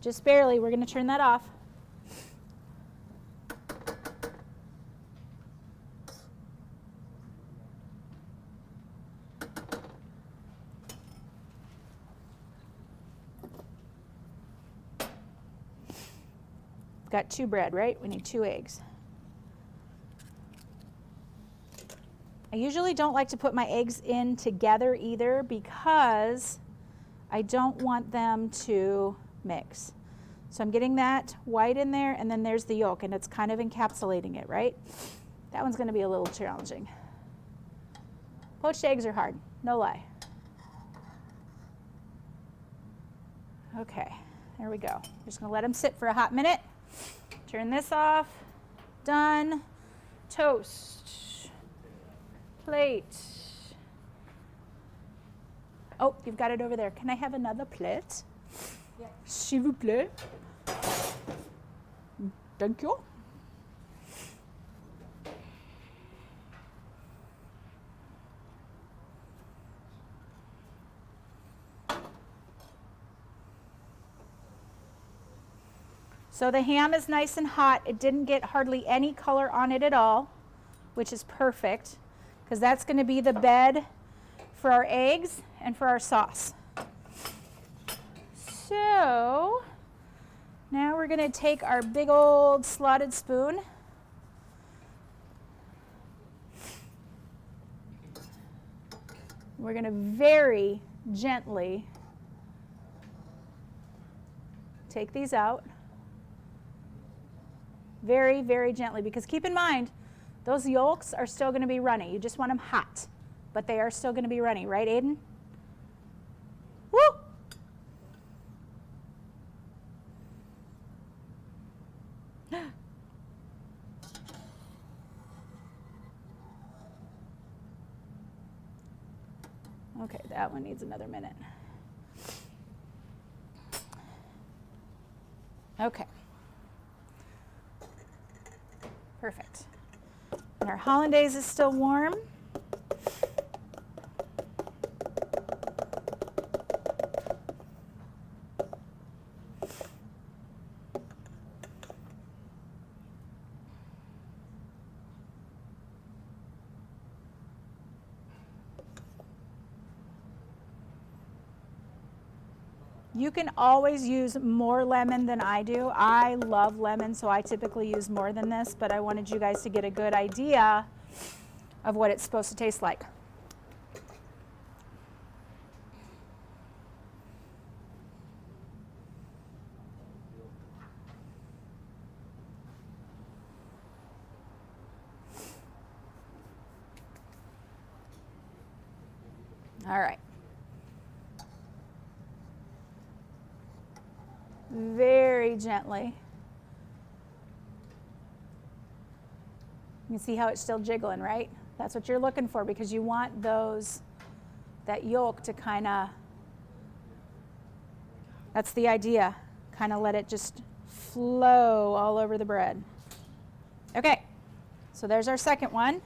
Just barely. We're going to turn that off. Got 2 bread, right? We need 2 eggs. I usually don't like to put my eggs in together either, because I don't want them to mix. So I'm getting that white in there, and then there's the yolk, and it's kind of encapsulating it, right? That one's going to be a little challenging. Poached eggs are hard, no lie. Okay, there we go. Just going to let them sit for a hot minute. Turn this off. Done. Toast. Plate. Oh, you've got it over there. Can I have another plate? Yeah. S'il vous plaît. Thank you. So the ham is nice and hot. It didn't get hardly any color on it at all, which is perfect, because that's going to be the bed for our eggs and for our sauce. So now we're going to take our big old slotted spoon. We're going to very gently take these out. Very, very gently, because keep in mind, those yolks are still going to be runny. You just want them hot, but they are still going to be runny, right, Aiden? Woo! Okay, that one needs another minute. Okay. Perfect. And our hollandaise is still warm. You can always use more lemon than I do. I love lemon, so I typically use more than this, but I wanted you guys to get a good idea of what it's supposed to taste like. All right. Very gently. You can see how it's still jiggling, right? That's what you're looking for because you want that yolk to kind of, that's the idea, kind of let it just flow all over the bread. Okay, so there's our second one.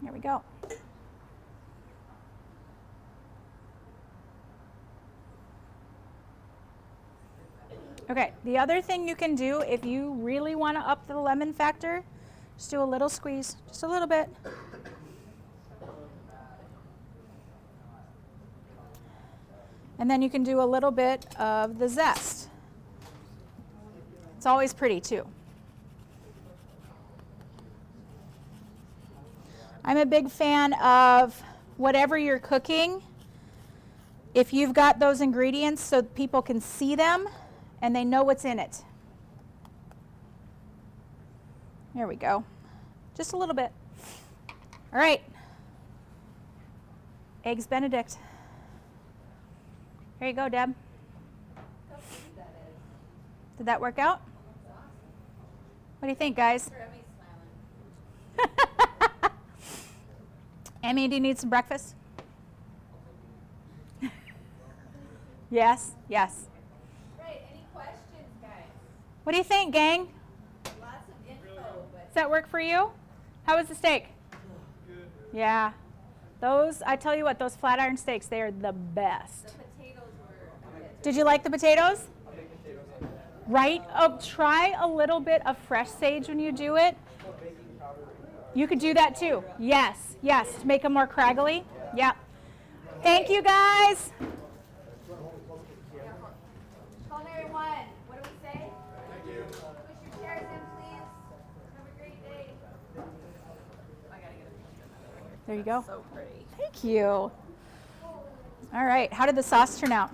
There we go. Okay, the other thing you can do if you really want to up the lemon factor, just do a little squeeze, just a little bit. And then you can do a little bit of the zest. It's always pretty too. I'm a big fan of whatever you're cooking, if you've got those ingredients so people can see them and they know what's in it. There we go. Just a little bit. All right. Eggs Benedict. Here you go, Deb. How sweet that is. Did that work out? That's awesome. What do you think, guys? Emmy's smiling. Emmy, do you need some breakfast? Yes, yes. Right, any questions, guys? What do you think, gang? Lots of info, but Does that work for you? How was the steak? Good. Yeah. Those, I tell you what, those flat iron steaks, they are the best. the potatoes were a bit. Did you like the potatoes? I'll make potatoes like that. Right? Oh, try a little bit of fresh sage when you do it. Put baking powder. You could do that too. Yes, yes, to make them more craggly. Yeah. Thank you, guys. Culinary one, what do we say? Thank you. Push your chairs in, please. Have a great day. I gotta get a picture. There you go. So pretty. Thank you. All right, how did the sauce turn out?